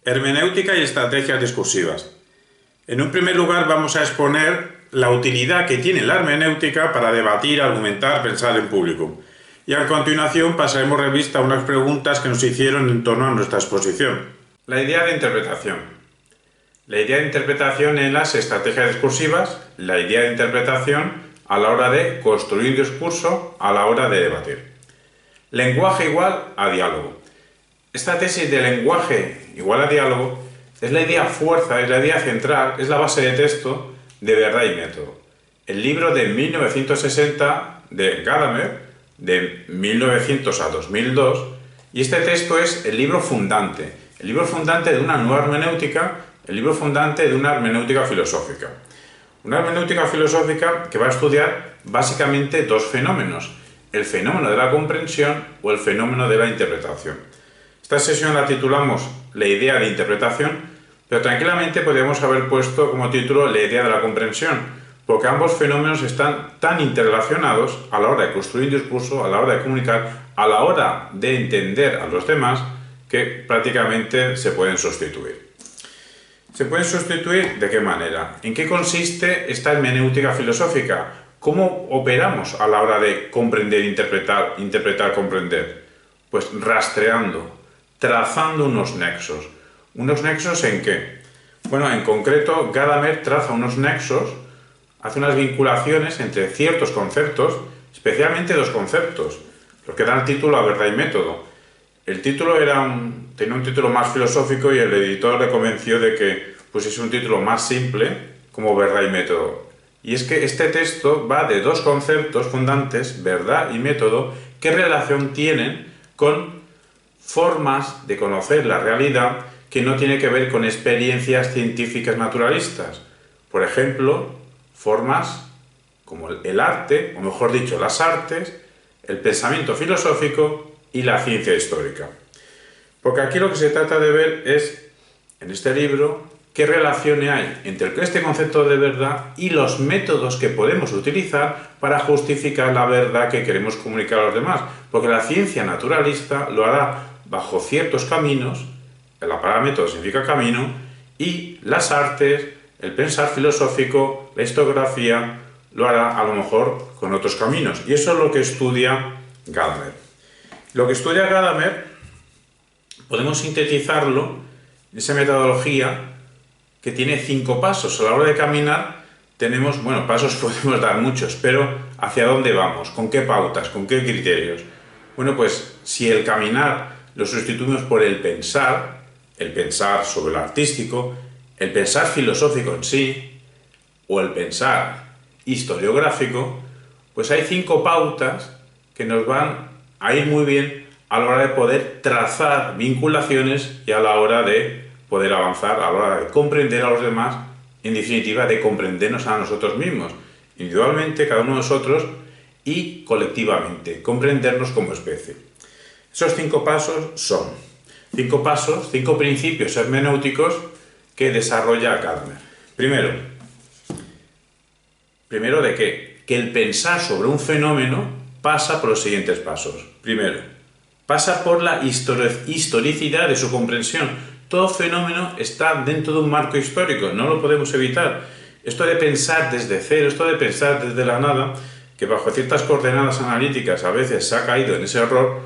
Hermenéutica y estrategias discursivas. En un primer lugar vamos a exponer la utilidad que tiene la hermenéutica para debatir, argumentar, pensar en público. Y a continuación pasaremos revista a unas preguntas que nos hicieron en torno a nuestra exposición. La idea de interpretación. La idea de interpretación en las estrategias discursivas, la idea de interpretación a la hora de construir un discurso, a la hora de debatir. Lenguaje igual a diálogo. Esta tesis de lenguaje igual a diálogo es la idea fuerza, es la idea central, es la base de texto de Verdad y Método. El libro de 1960 de Gadamer, de 1900 a 2002, y este texto es el libro fundante de una nueva hermenéutica, el libro fundante de una hermenéutica filosófica. Una hermenéutica filosófica que va a estudiar básicamente dos fenómenos, el fenómeno de la comprensión o el fenómeno de la interpretación. Esta sesión la titulamos La idea de interpretación, pero tranquilamente podríamos haber puesto como título La idea de la comprensión, porque ambos fenómenos están tan interrelacionados a la hora de construir un discurso, a la hora de comunicar, a la hora de entender a los demás, que prácticamente se pueden sustituir. ¿Se pueden sustituir de qué manera? ¿En qué consiste esta hermenéutica filosófica? ¿Cómo operamos a la hora de comprender, interpretar, comprender? Pues rastreando, trazando unos nexos. ¿Unos nexos en qué? Bueno, en concreto, Gadamer traza unos nexos, hace unas vinculaciones entre ciertos conceptos, especialmente dos conceptos, los que dan título a Verdad y Método. El título tenía un título más filosófico y el editor le convenció de que pusiese un título más simple como Verdad y Método. Y es que este texto va de dos conceptos fundantes, verdad y método, ¿qué relación tienen con formas de conocer la realidad que no tiene que ver con experiencias científicas naturalistas? Por ejemplo, formas como el arte, o mejor dicho, las artes, el pensamiento filosófico y la ciencia histórica. Porque aquí lo que se trata de ver es, en este libro, qué relación hay entre este concepto de verdad y los métodos que podemos utilizar para justificar la verdad que queremos comunicar a los demás. Porque la ciencia naturalista lo hará bajo ciertos caminos, la palabra método significa camino, y las artes, el pensar filosófico, la historiografía, lo hará a lo mejor con otros caminos. Y eso es lo que estudia Gadamer. Lo que estudia Gadamer podemos sintetizarlo en esa metodología que tiene 5 pasos. A la hora de caminar tenemos, bueno, pasos podemos dar muchos, pero ¿hacia dónde vamos? ¿Con qué pautas? ¿Con qué criterios? Bueno, pues si el caminar lo sustituimos por el pensar sobre lo artístico, el pensar filosófico en sí, o el pensar historiográfico, pues hay 5 pautas que nos van a ir muy bien a la hora de poder trazar vinculaciones y a la hora de poder avanzar, a la hora de comprender a los demás, en definitiva, de comprendernos a nosotros mismos, individualmente, cada uno de nosotros, y colectivamente, comprendernos como especie. Esos 5 pasos son 5 principios hermenéuticos que desarrolla Gadamer. Primero ¿de qué? Que el pensar sobre un fenómeno pasa por los siguientes pasos. Primero, pasa por la historicidad de su comprensión. Todo fenómeno está dentro de un marco histórico, no lo podemos evitar. Esto de pensar desde cero, esto de pensar desde la nada, que bajo ciertas coordenadas analíticas a veces se ha caído en ese error,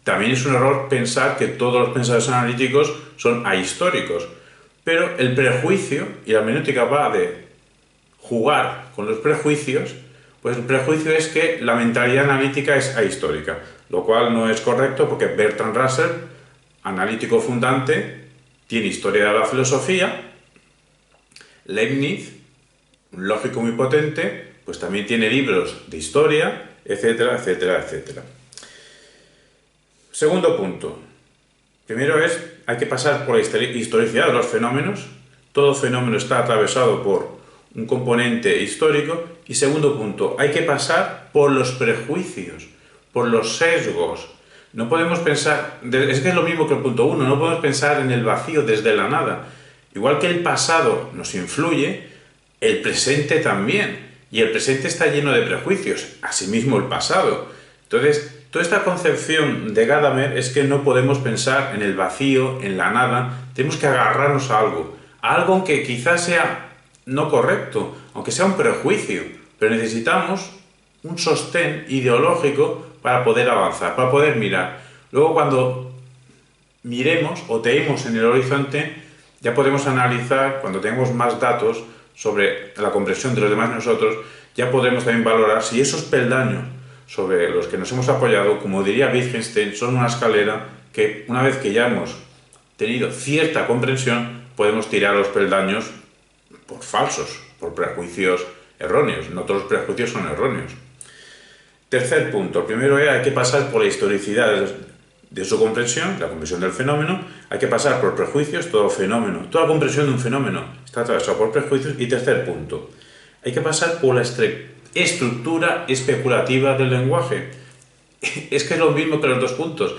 también es un error pensar que todos los pensadores analíticos son ahistóricos. Pero el prejuicio, y la hermenéutica va de jugar con los prejuicios, pues el prejuicio es que la mentalidad analítica es ahistórica, lo cual no es correcto porque Bertrand Russell, analítico fundante, tiene historia de la filosofía. Leibniz, un lógico muy potente, pues también tiene libros de historia, etcétera, etcétera, etcétera. Segundo punto. Primero hay que pasar por la historicidad de los fenómenos. Todo fenómeno está atravesado por un componente histórico. Y segundo punto, hay que pasar por los prejuicios, por los sesgos. No podemos pensar, es que es lo mismo que el punto 1, no podemos pensar en el vacío desde la nada. Igual que el pasado nos influye, el presente también. Y el presente está lleno de prejuicios, asimismo el pasado. Entonces, toda esta concepción de Gadamer es que no podemos pensar en el vacío, en la nada, tenemos que agarrarnos a algo que quizás sea no correcto, aunque sea un prejuicio, pero necesitamos un sostén ideológico para poder avanzar, para poder mirar. Luego cuando miremos o teemos en el horizonte, ya podemos analizar, cuando tenemos más datos sobre la comprensión de los demás nosotros, ya podremos también valorar si esos peldaños sobre los que nos hemos apoyado, como diría Wittgenstein, son una escalera que una vez que ya hemos tenido cierta comprensión, podemos tirar los peldaños por falsos, por prejuicios erróneos. No todos los prejuicios son erróneos. Tercer punto. Primero hay que pasar por la historicidad de su comprensión, la comprensión del fenómeno. Hay que pasar por prejuicios, todo fenómeno, toda comprensión de un fenómeno está atravesada por prejuicios. Y tercer punto. Hay que pasar por la estructura especulativa del lenguaje. Es que es lo mismo que los dos puntos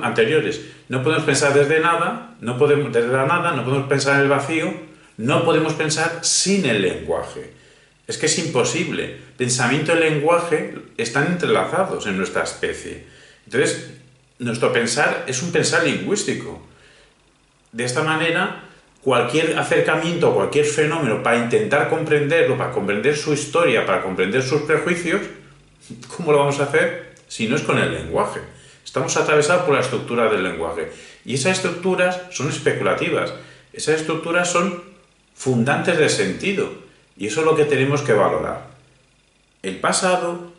anteriores. No podemos pensar desde la nada, no podemos pensar en el vacío, no podemos pensar sin el lenguaje. Es que es imposible. Pensamiento y lenguaje están entrelazados en nuestra especie. Entonces, nuestro pensar es un pensar lingüístico. De esta manera, cualquier acercamiento a cualquier fenómeno para intentar comprenderlo, para comprender su historia, para comprender sus prejuicios, ¿cómo lo vamos a hacer? Si no es con el lenguaje. Estamos atravesados por la estructura del lenguaje. Y esas estructuras son especulativas. Esas estructuras son fundantes de sentido. Y eso es lo que tenemos que valorar. El pasado,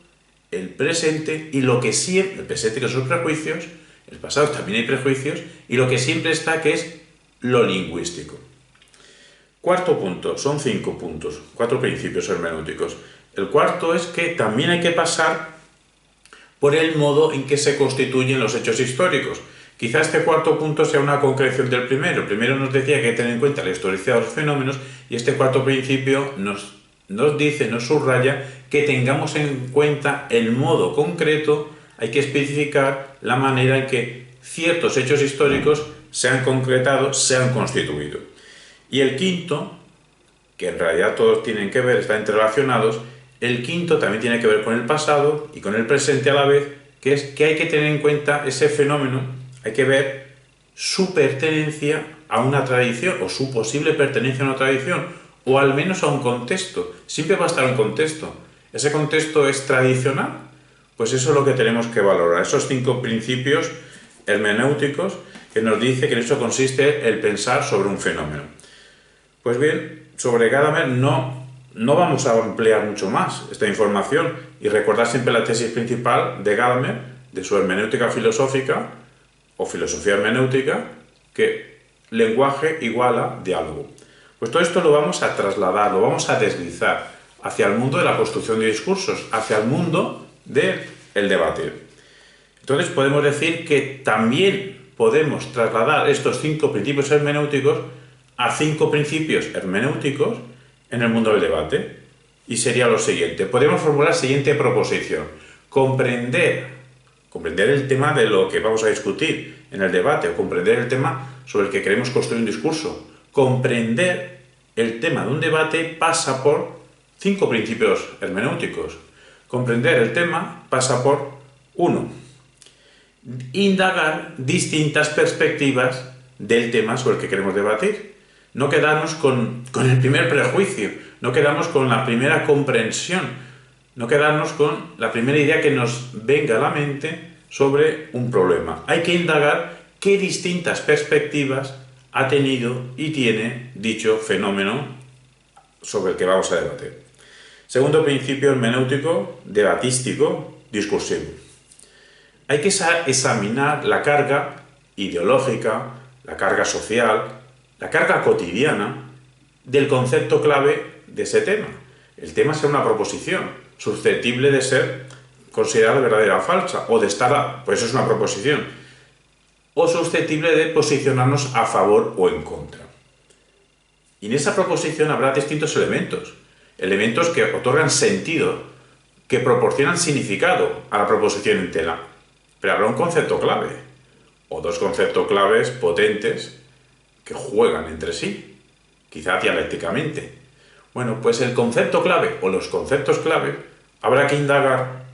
el presente y lo que siempre... El presente que son los prejuicios, el pasado también hay prejuicios, y lo que siempre está que es lo lingüístico. Cuarto punto, son 5 puntos, 4 principios hermenéuticos. El cuarto es que también hay que pasar por el modo en que se constituyen los hechos históricos. Quizá este cuarto punto sea una concreción del primero. El primero nos decía que hay que tener en cuenta la historicidad de los fenómenos, y este cuarto principio nos subraya que tengamos en cuenta el modo concreto, hay que especificar la manera en que ciertos hechos históricos se han concretado, se han constituido. Y el quinto, que en realidad todos tienen que ver, están interrelacionados, el quinto también tiene que ver con el pasado y con el presente a la vez, que es que hay que tener en cuenta ese fenómeno, hay que ver su pertenencia a una tradición o su posible pertenencia a una tradición, o al menos a un contexto. Siempre va a estar un contexto. ¿Ese contexto es tradicional? Pues eso es lo que tenemos que valorar, esos 5 principios hermenéuticos que nos dice que en eso consiste el pensar sobre un fenómeno. Pues bien, sobre Gadamer no vamos a ampliar mucho más esta información y recordar siempre la tesis principal de Gadamer, de su hermenéutica filosófica o filosofía hermenéutica, que lenguaje iguala diálogo. Pues todo esto lo vamos a trasladar, lo vamos a deslizar hacia el mundo de la construcción de discursos, hacia el mundo del debatir. Entonces podemos decir que también podemos trasladar estos 5 principios hermenéuticos a 5 principios hermenéuticos en el mundo del debate. Y sería lo siguiente. Podemos formular la siguiente proposición. Comprender el tema de lo que vamos a discutir en el debate, o comprender el tema sobre el que queremos construir un discurso. Comprender el tema de un debate pasa por 5 principios hermenéuticos. Comprender el tema pasa por 1. Indagar distintas perspectivas del tema sobre el que queremos debatir. No quedarnos con el primer prejuicio, no quedarnos con la primera comprensión, no quedarnos con la primera idea que nos venga a la mente sobre un problema. Hay que indagar qué distintas perspectivas ha tenido y tiene dicho fenómeno sobre el que vamos a debatir. Segundo principio hermenéutico, debatístico, discursivo. Hay que examinar la carga ideológica, la carga social, la carga cotidiana del concepto clave de ese tema. El tema será una proposición susceptible de ser considerada verdadera o falsa, o de estar, pues eso es una proposición, o susceptible de posicionarnos a favor o en contra. Y en esa proposición habrá distintos elementos que otorgan sentido, que proporcionan significado a la proposición entera. Pero habrá un concepto clave, o 2 conceptos claves potentes que juegan entre sí, quizá dialécticamente. Bueno, pues el concepto clave o los conceptos clave habrá que indagar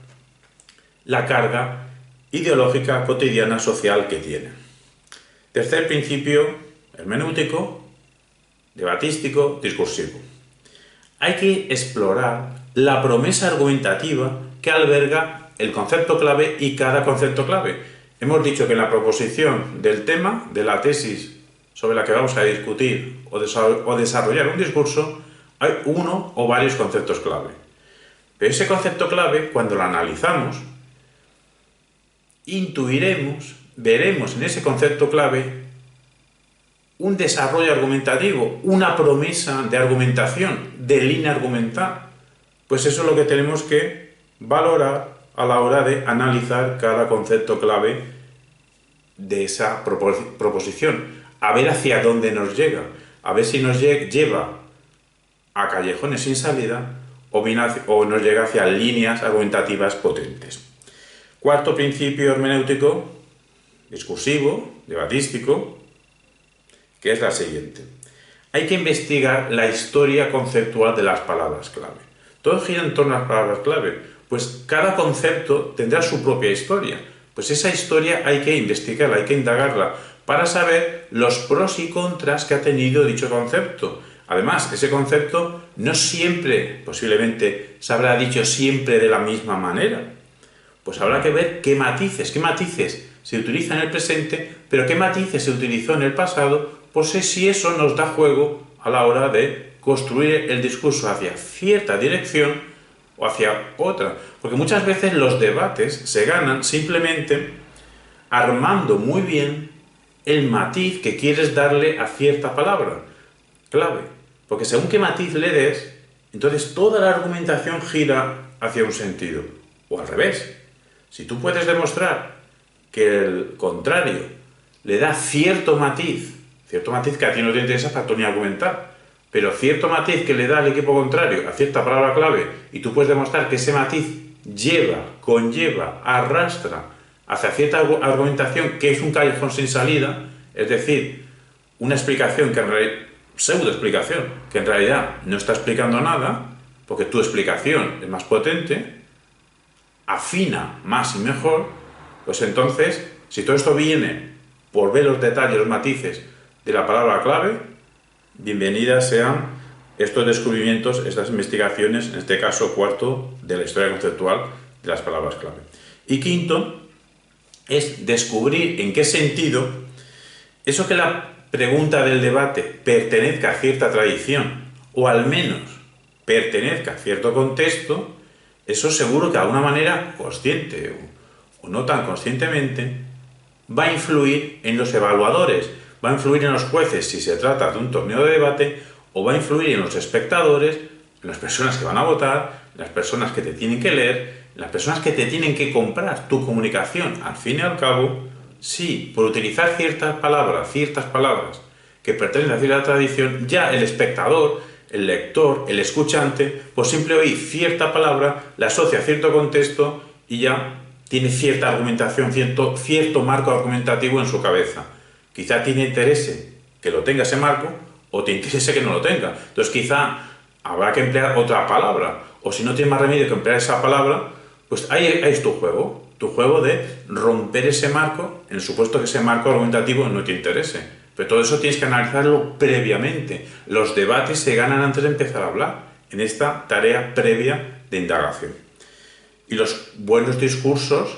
la carga ideológica, cotidiana, social que tiene. Tercer principio, hermenéutico, debatístico, discursivo. Hay que explorar la promesa argumentativa que alberga el concepto clave y cada concepto clave. Hemos dicho que en la proposición del tema, de la tesis sobre la que vamos a discutir o desarrollar un discurso, hay uno o varios conceptos clave. Pero ese concepto clave, cuando lo analizamos, intuiremos, veremos en ese concepto clave un desarrollo argumentativo, una promesa de argumentación, de línea argumental. Pues eso es lo que tenemos que valorar a la hora de analizar cada concepto clave de esa proposición. A ver hacia dónde nos llega, a ver si nos lleva a callejones sin salida o nos llega hacia líneas argumentativas potentes. Cuarto principio hermenéutico, discursivo, debatístico, que es la siguiente. Hay que investigar la historia conceptual de las palabras clave. Todo gira en torno a las palabras clave, pues cada concepto tendrá su propia historia. Pues esa historia hay que investigarla, hay que indagarla, para saber los pros y contras que ha tenido dicho concepto. Además, ese concepto no siempre, posiblemente, se habrá dicho siempre de la misma manera. Pues habrá que ver qué matices se utilizan en el presente, pero qué matices se utilizó en el pasado, pues si eso nos da juego a la hora de construir el discurso hacia cierta dirección o hacia otra. Porque muchas veces los debates se ganan simplemente armando muy bien el matiz que quieres darle a cierta palabra clave. Porque según qué matiz le des, entonces toda la argumentación gira hacia un sentido. O al revés. Si tú puedes demostrar que el contrario le da cierto matiz que a ti no te interesa para tu ni argumentar, pero cierto matiz que le da al equipo contrario a cierta palabra clave, y tú puedes demostrar que ese matiz conlleva, arrastra hacia cierta argumentación que es un callejón sin salida, es decir, una explicación pseudo-explicación, que en realidad no está explicando nada, porque tu explicación es más potente, afina más y mejor, pues entonces, si todo esto viene por ver los detalles, los matices de la palabra clave, bienvenidas sean estos descubrimientos, estas investigaciones, en este caso cuarto, de la historia conceptual de las palabras clave. Y quinto, es descubrir en qué sentido eso que la pregunta del debate pertenezca a cierta tradición, o al menos pertenezca a cierto contexto, eso seguro que de alguna manera, consciente o no tan conscientemente, va a influir en los evaluadores, va a influir en los jueces si se trata de un torneo de debate, o va a influir en los espectadores, en las personas que van a votar, en las personas que te tienen que leer, en las personas que te tienen que comprar tu comunicación. Al fin y al cabo, si por utilizar ciertas palabras que pertenecen a cierta tradición, ya el espectador, el lector, el escuchante, por simple oír cierta palabra, la asocia a cierto contexto y ya tiene cierta argumentación, cierto marco argumentativo en su cabeza. Quizá tiene interés que lo tenga ese marco, o te interese que no lo tenga. Entonces quizá habrá que emplear otra palabra, o si no tienes más remedio que emplear esa palabra, pues ahí es tu juego de romper ese marco, en el supuesto que ese marco argumentativo no te interese. Pero todo eso tienes que analizarlo previamente. Los debates se ganan antes de empezar a hablar, en esta tarea previa de indagación. Y los buenos discursos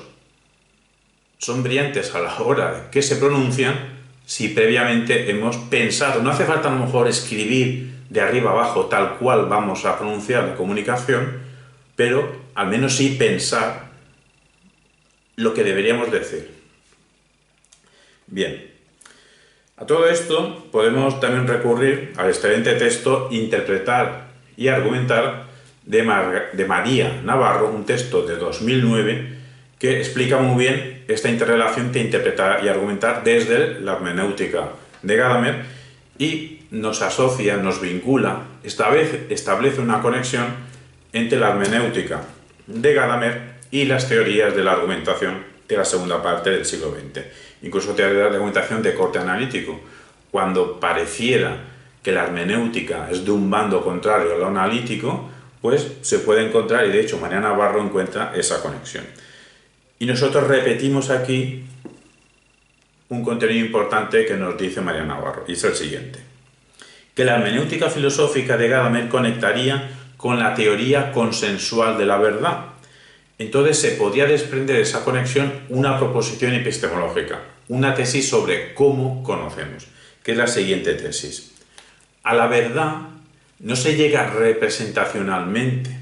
son brillantes a la hora de que se pronuncian si previamente hemos pensado. No hace falta a lo mejor escribir de arriba abajo tal cual vamos a pronunciar la comunicación, pero al menos sí pensar lo que deberíamos decir. Bien. A todo esto podemos también recurrir al excelente texto Interpretar y argumentar de María Navarro, un texto de 2009 que explica muy bien esta interrelación de interpretar y argumentar desde la hermenéutica de Gadamer y nos asocia, nos vincula, establece una conexión entre la hermenéutica de Gadamer y las teorías de la argumentación de la segunda parte del siglo XX. Incluso teorías de la argumentación de corte analítico, cuando pareciera que la hermenéutica es de un bando contrario a lo analítico, pues se puede encontrar, y de hecho María Navarro encuentra esa conexión. Y nosotros repetimos aquí un contenido importante que nos dice María Navarro, y es el siguiente: que la hermenéutica filosófica de Gadamer conectaría con la teoría consensual de la verdad. Entonces se podría desprender de esa conexión una proposición epistemológica, una tesis sobre cómo conocemos, que es la siguiente tesis. A la verdad no se llega representacionalmente,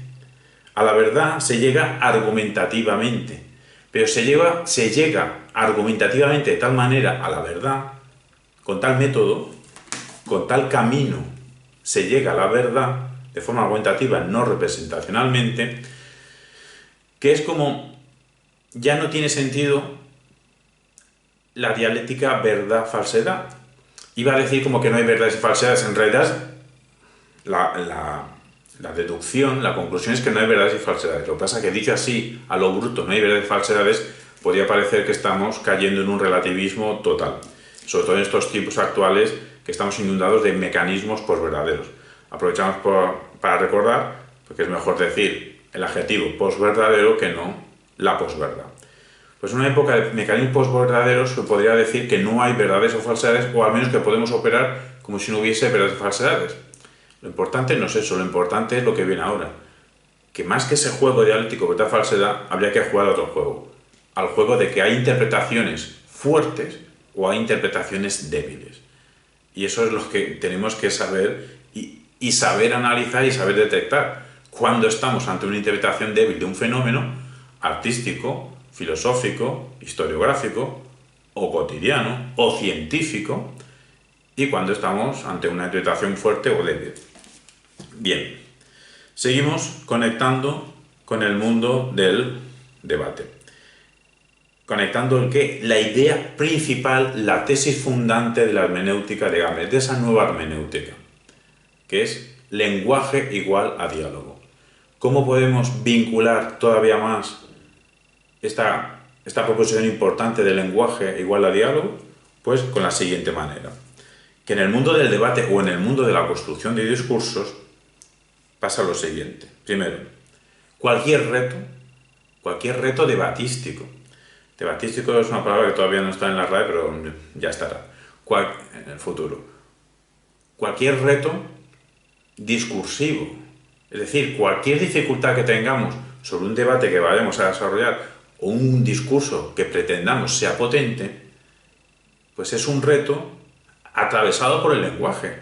a la verdad se llega argumentativamente, pero se llega argumentativamente de tal manera a la verdad, con tal método, con tal camino, se llega a la verdad de forma argumentativa, no representacionalmente, que es como ya no tiene sentido la dialéctica verdad-falsedad. Iba a decir como que no hay verdades y falsedades, en realidad la deducción, la conclusión es que no hay verdades y falsedades. Lo que pasa es que dicho así, a lo bruto, no hay verdades y falsedades, podría parecer que estamos cayendo en un relativismo total, sobre todo en estos tiempos actuales que estamos inundados de mecanismos posverdaderos. Aprovechamos para recordar, porque es mejor decir el adjetivo posverdadero que no la posverdad. Pues en una época de mecanismos posverdaderos se podría decir que no hay verdades o falsedades, o al menos que podemos operar como si no hubiese verdades o falsedades. Lo importante no es eso, lo importante es lo que viene ahora. Que más que ese juego dialéctico verdad-falsedad, habría que jugar a otro juego. Al juego de que hay interpretaciones fuertes o hay interpretaciones débiles. Y eso es lo que tenemos que saber y saber analizar y saber detectar. Cuando estamos ante una interpretación débil de un fenómeno artístico, filosófico, historiográfico, o cotidiano, o científico, y cuando estamos ante una interpretación fuerte o débil. Bien, seguimos conectando con el mundo del debate. Conectando el qué, la idea principal, la tesis fundante de la hermenéutica de Gadamer, de esa nueva hermenéutica, que es lenguaje igual a diálogo. ¿Cómo podemos vincular todavía más esta proposición importante de lenguaje igual a diálogo? Pues con la siguiente manera: que en el mundo del debate o en el mundo de la construcción de discursos pasa lo siguiente. Primero, cualquier reto debatístico. Debatístico es una palabra que todavía no está en la RAE, pero ya estará en el futuro. Cualquier reto discursivo, es decir, cualquier dificultad que tengamos sobre un debate que vayamos a desarrollar o un discurso que pretendamos sea potente, pues es un reto atravesado por el lenguaje.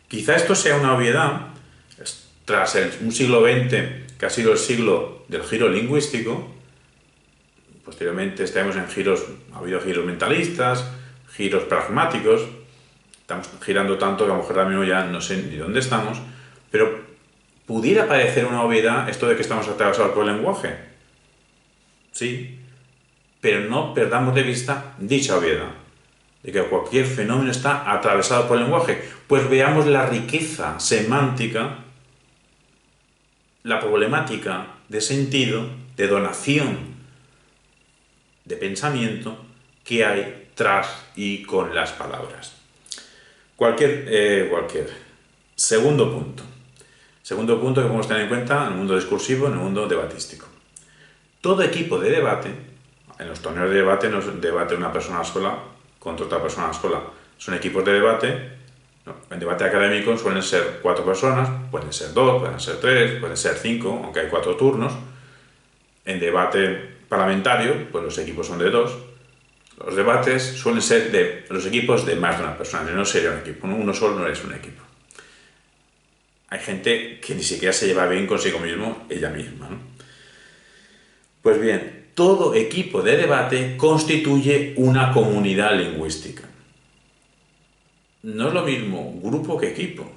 Quizá esto sea una obviedad tras un siglo XX que ha sido el siglo del giro lingüístico. Posteriormente estaremos en ha habido giros mentalistas, giros pragmáticos. Estamos girando tanto que a lo mejor ahora mismo ya no sé ni dónde estamos, pero pudiera parecer una obviedad esto de que estamos atravesados por el lenguaje. Sí, pero no perdamos de vista dicha obviedad, de que cualquier fenómeno está atravesado por el lenguaje. Pues veamos la riqueza semántica, la problemática de sentido, de donación de pensamiento que hay tras y con las palabras. Segundo punto que podemos tener en cuenta en el mundo discursivo, en el mundo debatístico. Todo equipo de debate, en los torneos de debate no es debate una persona sola contra otra persona sola, son equipos de debate. En debate académico suelen ser 4 personas, pueden ser 2, pueden ser 3, pueden ser 5, aunque hay 4 turnos. En debate parlamentario, pues los equipos son de 2. Los debates suelen ser de los equipos de más de una persona, no sería un equipo, uno solo no es un equipo. Hay gente que ni siquiera se lleva bien consigo mismo, ella misma, ¿no? Pues bien, todo equipo de debate constituye una comunidad lingüística. No es lo mismo grupo que equipo.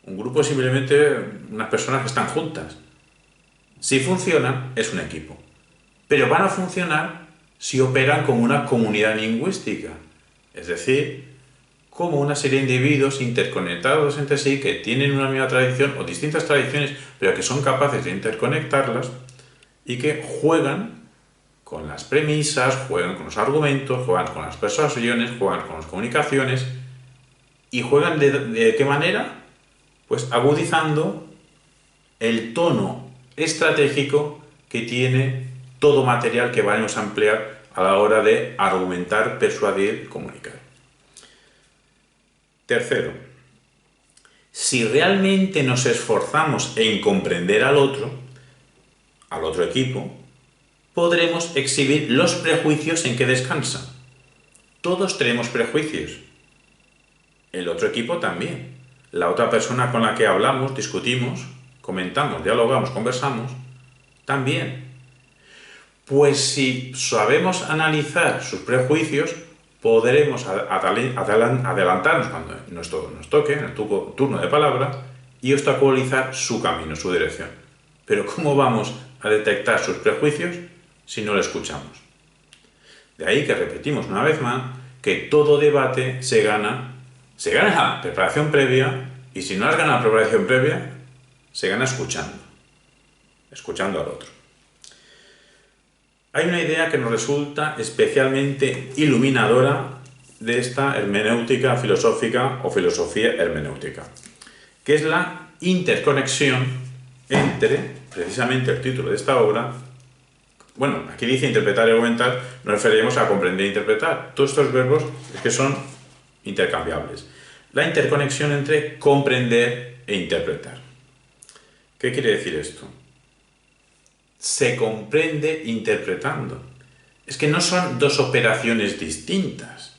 Un grupo es simplemente unas personas que están juntas. Si funcionan, es un equipo. Pero van a funcionar si operan como una comunidad lingüística. Es decir, como una serie de individuos interconectados entre sí que tienen una misma tradición o distintas tradiciones, pero que son capaces de interconectarlas y que juegan con las premisas, juegan con los argumentos, juegan con las persuasiones, juegan con las comunicaciones. ¿Y juegan de qué manera? Pues agudizando el tono estratégico que tiene todo material que vayamos a emplear a la hora de argumentar, persuadir, comunicar. Tercero, si realmente nos esforzamos en comprender al otro equipo, podremos exhibir los prejuicios en que descansan. Todos tenemos prejuicios. El otro equipo también. La otra persona con la que hablamos, discutimos, comentamos, dialogamos, conversamos, también. Pues si sabemos analizar sus prejuicios, podremos adelantarnos cuando nos toque, en el turno de palabra, y obstaculizar su camino, su dirección. Pero ¿cómo vamos a detectar sus prejuicios si no le escuchamos? De ahí que repetimos una vez más que todo debate se gana la preparación previa, y si no has ganado la preparación previa, se gana escuchando al otro. Hay una idea que nos resulta especialmente iluminadora de esta hermenéutica filosófica o filosofía hermenéutica, que es la interconexión entre, precisamente el título de esta obra, bueno, aquí dice interpretar y argumentar, nos referimos a comprender e interpretar. Todos estos verbos es que son intercambiables. La interconexión entre comprender e interpretar. ¿Qué quiere decir esto? Se comprende interpretando. Es que no son dos operaciones distintas.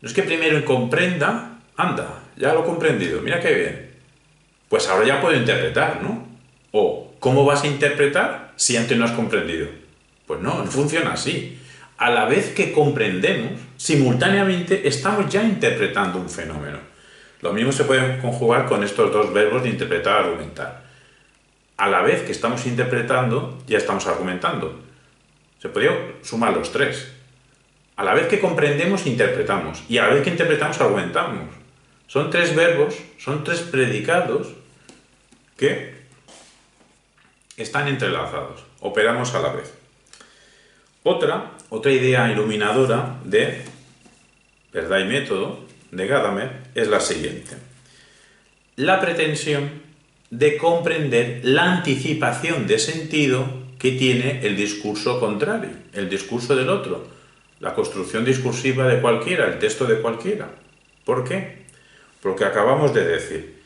No es que primero comprenda, anda, ya lo he comprendido, mira qué bien. Pues ahora ya puedo interpretar, ¿no? O, ¿cómo vas a interpretar si antes no has comprendido? Pues no funciona así. A la vez que comprendemos, simultáneamente estamos ya interpretando un fenómeno. Lo mismo se puede conjugar con estos dos verbos de interpretar, argumentar. A la vez que estamos interpretando, ya estamos argumentando. Se podría sumar los tres. A la vez que comprendemos, interpretamos. Y a la vez que interpretamos, argumentamos. Son tres verbos, son tres predicados que están entrelazados. Operamos a la vez. Otra idea iluminadora de Verdad y Método, de Gadamer, es la siguiente. La pretensión de comprender la anticipación de sentido que tiene el discurso contrario, el discurso del otro, la construcción discursiva de cualquiera, el texto de cualquiera. ¿Por qué? Porque acabamos de decir.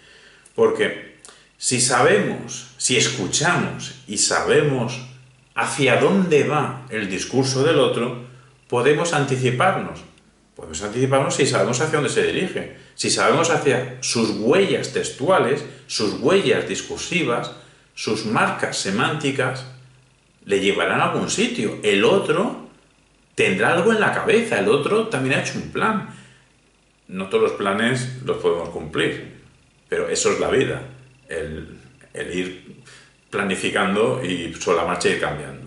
Porque si escuchamos y sabemos hacia dónde va el discurso del otro, podemos anticiparnos. Podemos anticiparnos si sabemos hacia dónde se dirige, si sabemos hacia sus huellas textuales, sus huellas discursivas, sus marcas semánticas, le llevarán a algún sitio. El otro tendrá algo en la cabeza, el otro también ha hecho un plan. No todos los planes los podemos cumplir, pero eso es la vida, el ir planificando y sobre la marcha ir cambiando.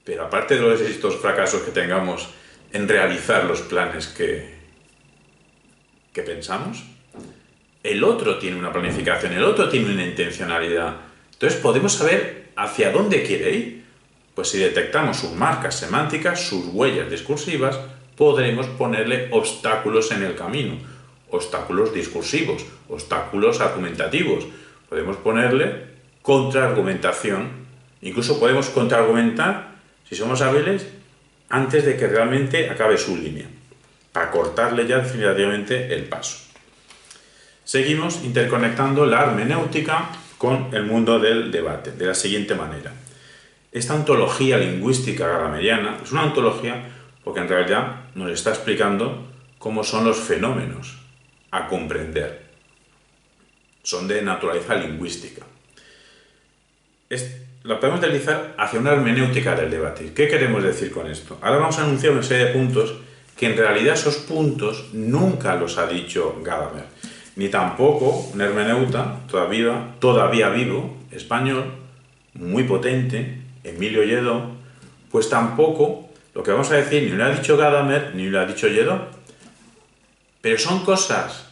Pero aparte de estos fracasos que tengamos en realizar los planes que pensamos, el otro tiene una planificación, el otro tiene una intencionalidad. Entonces podemos saber hacia dónde quiere ir. Pues si detectamos sus marcas semánticas, sus huellas discursivas, podremos ponerle obstáculos en el camino, obstáculos discursivos, obstáculos argumentativos. Podemos ponerle contraargumentación, incluso podemos contraargumentar, si somos hábiles, antes de que realmente acabe su línea, para cortarle ya definitivamente el paso. Seguimos interconectando la hermenéutica con el mundo del debate, de la siguiente manera. Esta ontología lingüística gadameriana es una ontología porque en realidad nos está explicando cómo son los fenómenos a comprender. Son de naturaleza lingüística. La podemos deslizar hacia una hermenéutica del debate. ¿Qué queremos decir con esto? Ahora vamos a anunciar una serie de puntos que en realidad esos puntos nunca los ha dicho Gadamer, ni tampoco un hermeneuta todavía vivo, español, muy potente, Emilio Lledó, pues tampoco lo que vamos a decir ni lo ha dicho Gadamer ni lo ha dicho Lledó. Pero son cosas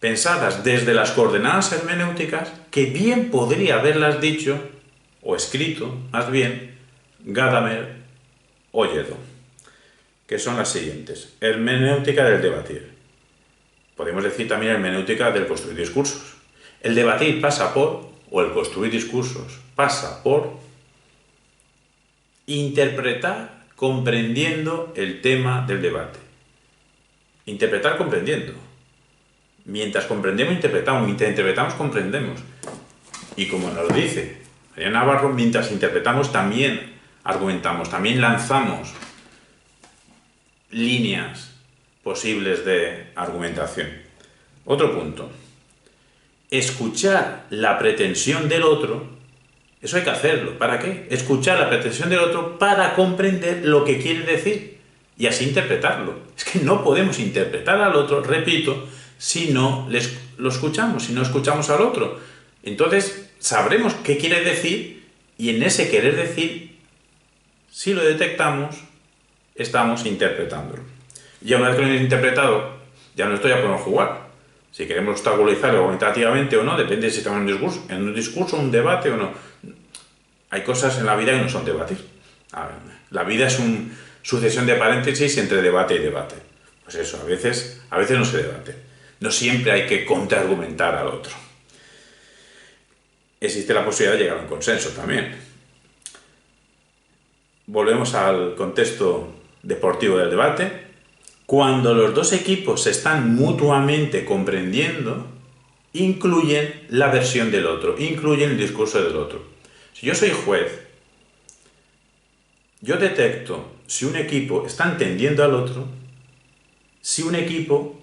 pensadas desde las coordenadas hermenéuticas que bien podría haberlas dicho o escrito, más bien, Gadamer o Lledó, que son las siguientes. Hermenéutica del debatir. Podemos decir también hermenéutica del construir discursos. El debatir pasa por, o el construir discursos pasa por Interpretar comprendiendo el tema del debate. Interpretar comprendiendo. Mientras comprendemos, interpretamos. Mientras interpretamos, comprendemos. Y como nos dice Mariano Navarro, mientras interpretamos también argumentamos, también lanzamos líneas posibles de argumentación. Otro punto. Escuchar la pretensión del otro, eso hay que hacerlo. ¿Para qué? Escuchar la pretensión del otro para comprender lo que quiere decir y así interpretarlo. Es que no podemos interpretar al otro, repito, si no lo escuchamos, si no escuchamos al otro. Entonces sabremos qué quiere decir y en ese querer decir, si lo detectamos, estamos interpretándolo. Y una vez que lo hemos interpretado, ya no podemos jugar. Si queremos obstaculizarlo argumentativamente o no, depende de si estamos en un discurso, un debate o no. Hay cosas en la vida que no son debates. La vida es una sucesión de paréntesis entre debate y debate. Pues eso, a veces no se debate. No siempre hay que contraargumentar al otro. Existe la posibilidad de llegar a un consenso también. Volvemos al contexto deportivo del debate. Cuando los dos equipos se están mutuamente comprendiendo, incluyen la versión del otro, incluyen el discurso del otro. Si yo soy juez, yo detecto si un equipo está entendiendo al otro, si un equipo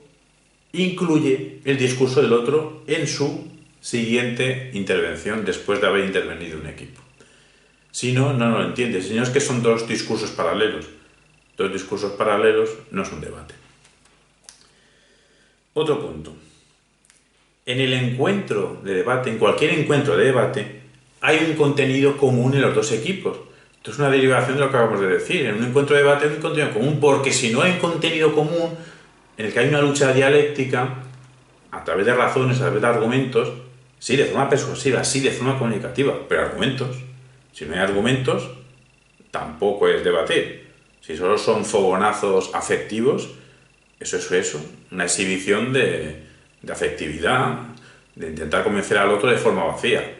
incluye el discurso del otro en su siguiente intervención después de haber intervenido un equipo. Si no, no lo entiende. Si no, es que son dos discursos paralelos. Dos discursos paralelos no es un debate. Otro punto. En el encuentro de debate, en cualquier encuentro de debate, hay un contenido común en los dos equipos. Esto es una derivación de lo que acabamos de decir. En un encuentro de debate hay un contenido común, porque si no hay un contenido común en el que hay una lucha dialéctica, a través de razones, a través de argumentos, sí, de forma persuasiva, sí, de forma comunicativa, pero argumentos. Si no hay argumentos, tampoco es debatir. Si solo son fogonazos afectivos, eso es eso, una exhibición de afectividad, de intentar convencer al otro de forma vacía.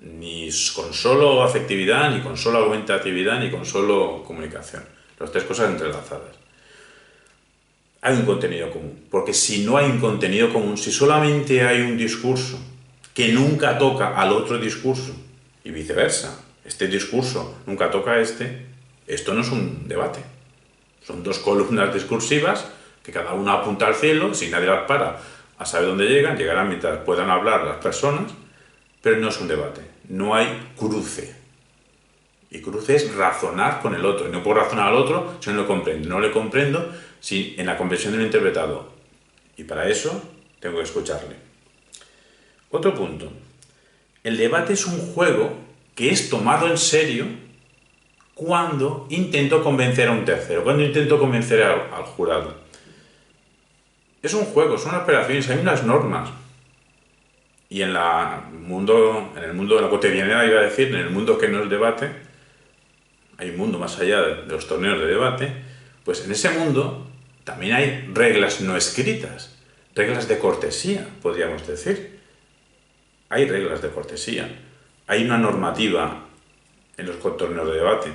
Ni con solo afectividad, ni con solo argumentatividad, ni con solo comunicación. Las tres cosas entrelazadas. Hay un contenido común, porque si no hay un contenido común, si solamente hay un discurso que nunca toca al otro discurso, y viceversa, este discurso nunca toca a este, esto no es un debate. Son dos columnas discursivas que cada una apunta al cielo, si nadie las para a saber dónde llegan, llegarán mientras puedan hablar las personas, pero no es un debate. No hay cruce. Y cruce es razonar con el otro. Y no puedo razonar al otro si no lo comprendo. No le comprendo si en la comprensión de lo interpretado. Y para eso tengo que escucharle. Otro punto. El debate es un juego que es tomado en serio cuando intento convencer a un tercero, cuando intento convencer al jurado. Es un juego, son operaciones, hay unas normas. Y en el mundo de la cotidianidad, iba a decir, en el mundo que no es debate, hay un mundo más allá de los torneos de debate, pues en ese mundo también hay reglas no escritas, reglas de cortesía, podríamos decir. Hay reglas de cortesía, hay una normativa en los torneos de debate.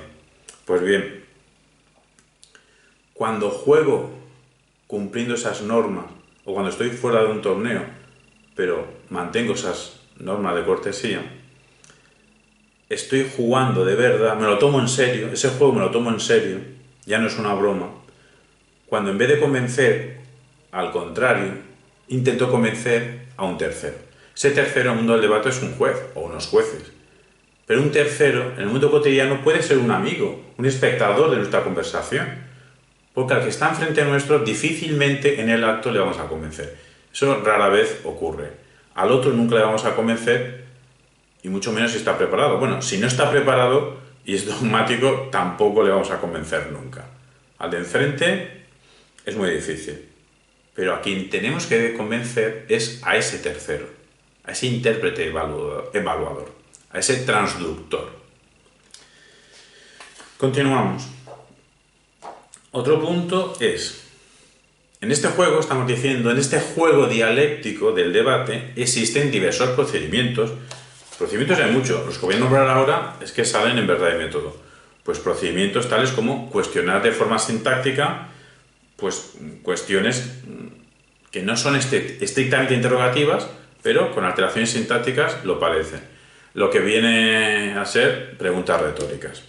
Pues bien, cuando juego cumpliendo esas normas, o cuando estoy fuera de un torneo, pero mantengo esas normas de cortesía, estoy jugando de verdad, me lo tomo en serio, ese juego me lo tomo en serio, ya no es una broma, cuando en vez de convencer al contrario, intento convencer a un tercero. Ese tercero en el mundo del debate es un juez o unos jueces. Pero un tercero, en el mundo cotidiano, puede ser un amigo, un espectador de nuestra conversación. Porque al que está enfrente nuestro, difícilmente en el acto le vamos a convencer. Eso rara vez ocurre. Al otro nunca le vamos a convencer, y mucho menos si está preparado. Bueno, si no está preparado y es dogmático, tampoco le vamos a convencer nunca. Al de enfrente es muy difícil. Pero a quien tenemos que convencer es a ese tercero, a ese intérprete evaluador, a ese transductor. Continuamos. Otro punto es, en este juego, estamos diciendo, en este juego dialéctico del debate existen diversos procedimientos. Procedimientos hay muchos, los que voy a nombrar ahora es que salen en Verdad y Método. Pues procedimientos tales como cuestionar de forma sintáctica pues cuestiones que no son estrictamente interrogativas, pero con alteraciones sintácticas lo parecen. Lo que viene a ser preguntas retóricas.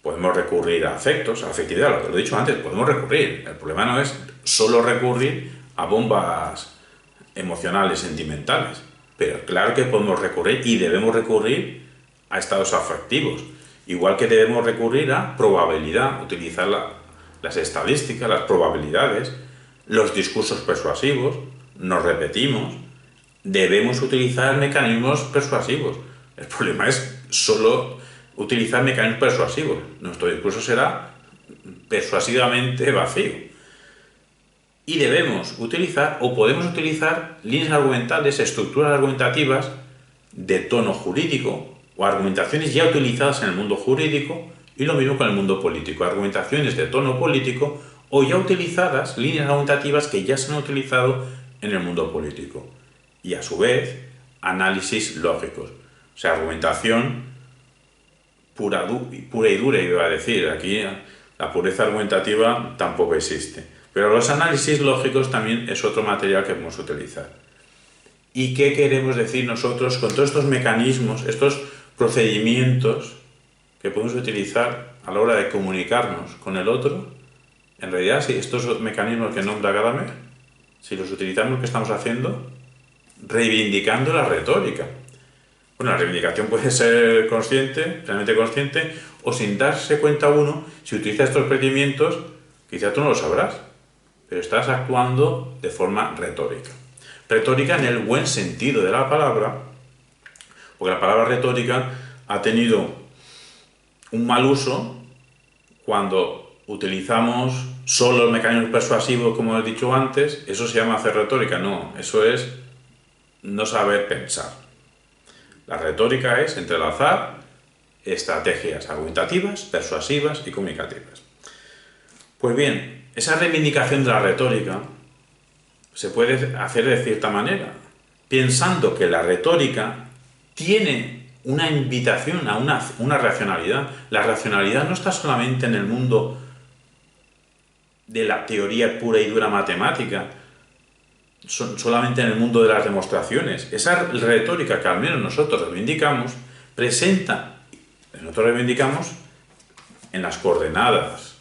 Podemos recurrir a afectos, a afectividad, lo he dicho antes, podemos recurrir. El problema no es solo recurrir a bombas emocionales, sentimentales, pero claro que podemos recurrir y debemos recurrir a estados afectivos, igual que debemos recurrir a probabilidad, utilizar las estadísticas, las probabilidades, los discursos persuasivos, nos repetimos, debemos utilizar mecanismos persuasivos. El problema es solo utilizar mecanismos persuasivos. Nuestro discurso será persuasivamente vacío. Y debemos utilizar, o podemos utilizar, líneas argumentales, estructuras argumentativas de tono jurídico o argumentaciones ya utilizadas en el mundo jurídico, y lo mismo con el mundo político, argumentaciones de tono político o ya utilizadas, líneas argumentativas que ya se han utilizado en el mundo político. Y a su vez, análisis lógicos, o sea, argumentación pura y dura, iba a decir. Aquí la pureza argumentativa tampoco existe. Pero los análisis lógicos también es otro material que podemos utilizar. ¿Y qué queremos decir nosotros con todos estos mecanismos, estos procedimientos que podemos utilizar a la hora de comunicarnos con el otro? En realidad, si estos mecanismos que nombra Gadamer, si los utilizamos, ¿qué estamos haciendo? Reivindicando la retórica. Bueno, la reivindicación puede ser consciente, realmente consciente, o sin darse cuenta uno, si utiliza estos procedimientos, quizá tú no lo sabrás, pero estás actuando de forma retórica. Retórica en el buen sentido de la palabra, porque la palabra retórica ha tenido un mal uso cuando utilizamos solo el mecanismo persuasivo, como he dicho antes. Eso se llama hacer retórica. No, eso es no saber pensar. La retórica es entrelazar estrategias argumentativas, persuasivas y comunicativas. Pues bien, esa reivindicación de la retórica se puede hacer de cierta manera, pensando que la retórica tiene una invitación a una racionalidad. La racionalidad no está solamente en el mundo de la teoría pura y dura matemática, solamente en el mundo de las demostraciones. Esa retórica que al menos nosotros reivindicamos, nosotros reivindicamos en las coordenadas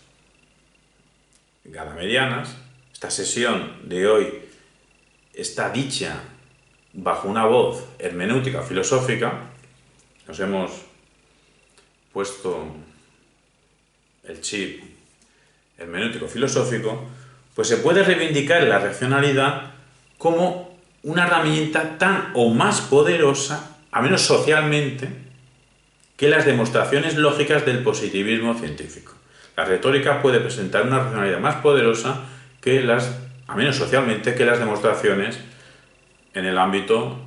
gadamerianas. Esta sesión de hoy está dicha bajo una voz hermenéutica filosófica. Nos hemos puesto el chip hermenéutico filosófico, pues se puede reivindicar la racionalidad como una herramienta tan o más poderosa, al menos socialmente, que las demostraciones lógicas del positivismo científico. La retórica puede presentar una racionalidad más poderosa que al menos socialmente, que las demostraciones en el ámbito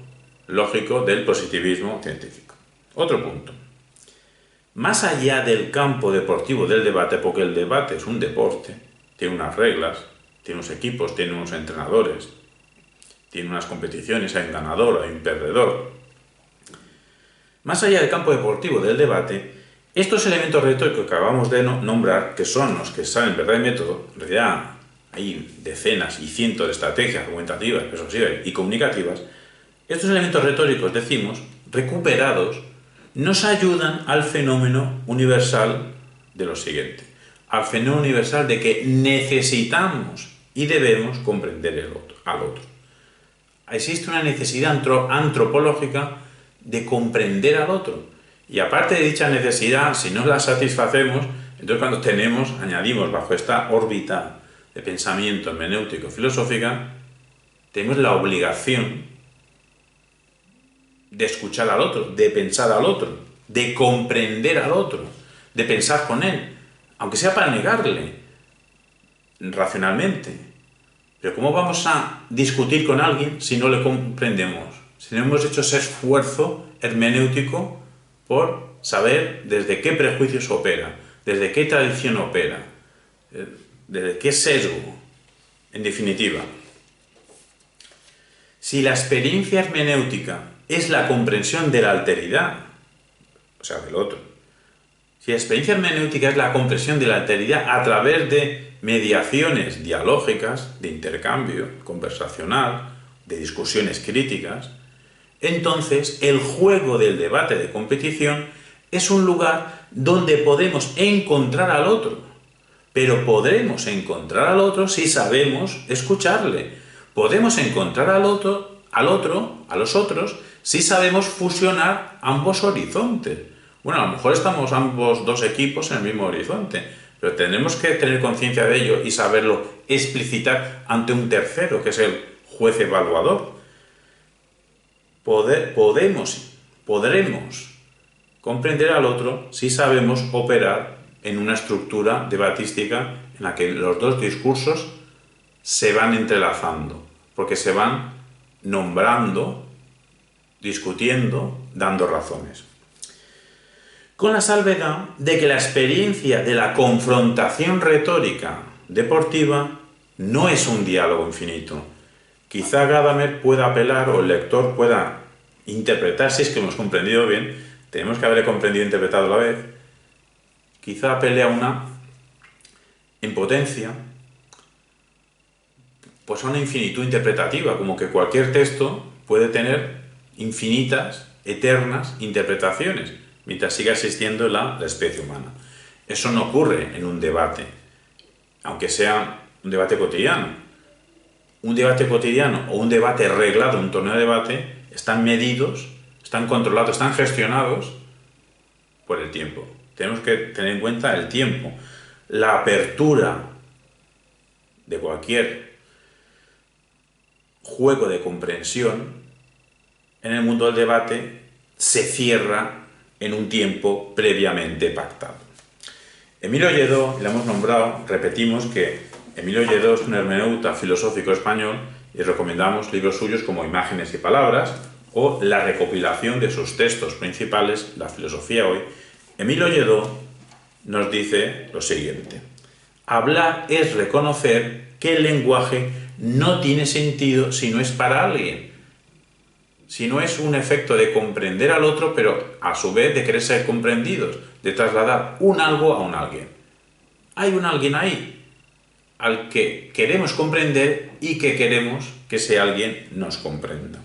lógico del positivismo científico. Otro punto. Más allá del campo deportivo del debate, porque el debate es un deporte, tiene unas reglas, tiene unos equipos, tiene unos entrenadores, tiene unas competiciones, hay un ganador, hay un perdedor. Más allá del campo deportivo del debate, estos elementos retóricos que acabamos de nombrar, que son los que saben verdad y método, en realidad hay decenas y cientos de estrategias argumentativas, persuasivas y comunicativas, estos elementos retóricos, decimos, recuperados, nos ayudan al fenómeno universal de lo siguiente, al fenómeno universal de que necesitamos y debemos comprender al otro. Existe una necesidad antropológica de comprender al otro. Y aparte de dicha necesidad, si no la satisfacemos, entonces cuando añadimos bajo esta órbita de pensamiento hermenéutico filosófica, tenemos la obligación de escuchar al otro, de pensar al otro, de comprender al otro, de pensar con él, aunque sea para negarle racionalmente. Pero ¿cómo vamos a discutir con alguien si no le comprendemos? Si no hemos hecho ese esfuerzo hermenéutico por saber desde qué prejuicios opera, desde qué tradición opera, desde qué sesgo, en definitiva. Si la experiencia hermenéutica es la comprensión de la alteridad, o sea, del otro, Si la experiencia hermenéutica es la comprensión de la alteridad a través de mediaciones dialógicas, de intercambio conversacional, de discusiones críticas, entonces el juego del debate de competición es un lugar donde podemos encontrar al otro, pero podremos encontrar al otro si sabemos escucharle. Podemos encontrar a los otros, si sabemos fusionar ambos horizontes. Bueno, a lo mejor estamos ambos dos equipos en el mismo horizonte, pero tenemos que tener conciencia de ello y saberlo explicitar ante un tercero, que es el juez evaluador. Podremos comprender al otro si sabemos operar en una estructura debatística en la que los dos discursos se van entrelazando, porque se van nombrando, discutiendo, dando razones. Con la salvedad de que la experiencia de la confrontación retórica deportiva no es un diálogo infinito. Quizá Gadamer pueda apelar o el lector pueda interpretar, si es que hemos comprendido bien, tenemos que haber comprendido e interpretado a la vez, quizá apele a una, en potencia, pues a una infinitud interpretativa, como que cualquier texto puede tener infinitas, eternas interpretaciones, mientras siga existiendo la especie humana. Eso no ocurre en un debate, aunque sea un debate cotidiano. Un debate cotidiano o un debate reglado, un torneo de debate, están medidos, están controlados, están gestionados por el tiempo. Tenemos que tener en cuenta el tiempo. La apertura de cualquier juego de comprensión en el mundo del debate se cierra en un tiempo previamente pactado. Emilio Lledó, le hemos nombrado, repetimos que Emilio Lledó es un hermeneuta filosófico español y recomendamos libros suyos como Imágenes y Palabras o la recopilación de sus textos principales, La filosofía hoy. Emilio Lledó nos dice lo siguiente: hablar es reconocer que el lenguaje no tiene sentido si no es para alguien, si no es un efecto de comprender al otro, pero a su vez de querer ser comprendidos, de trasladar un algo a un alguien. Hay un alguien ahí al que queremos comprender y que queremos que ese alguien nos comprenda.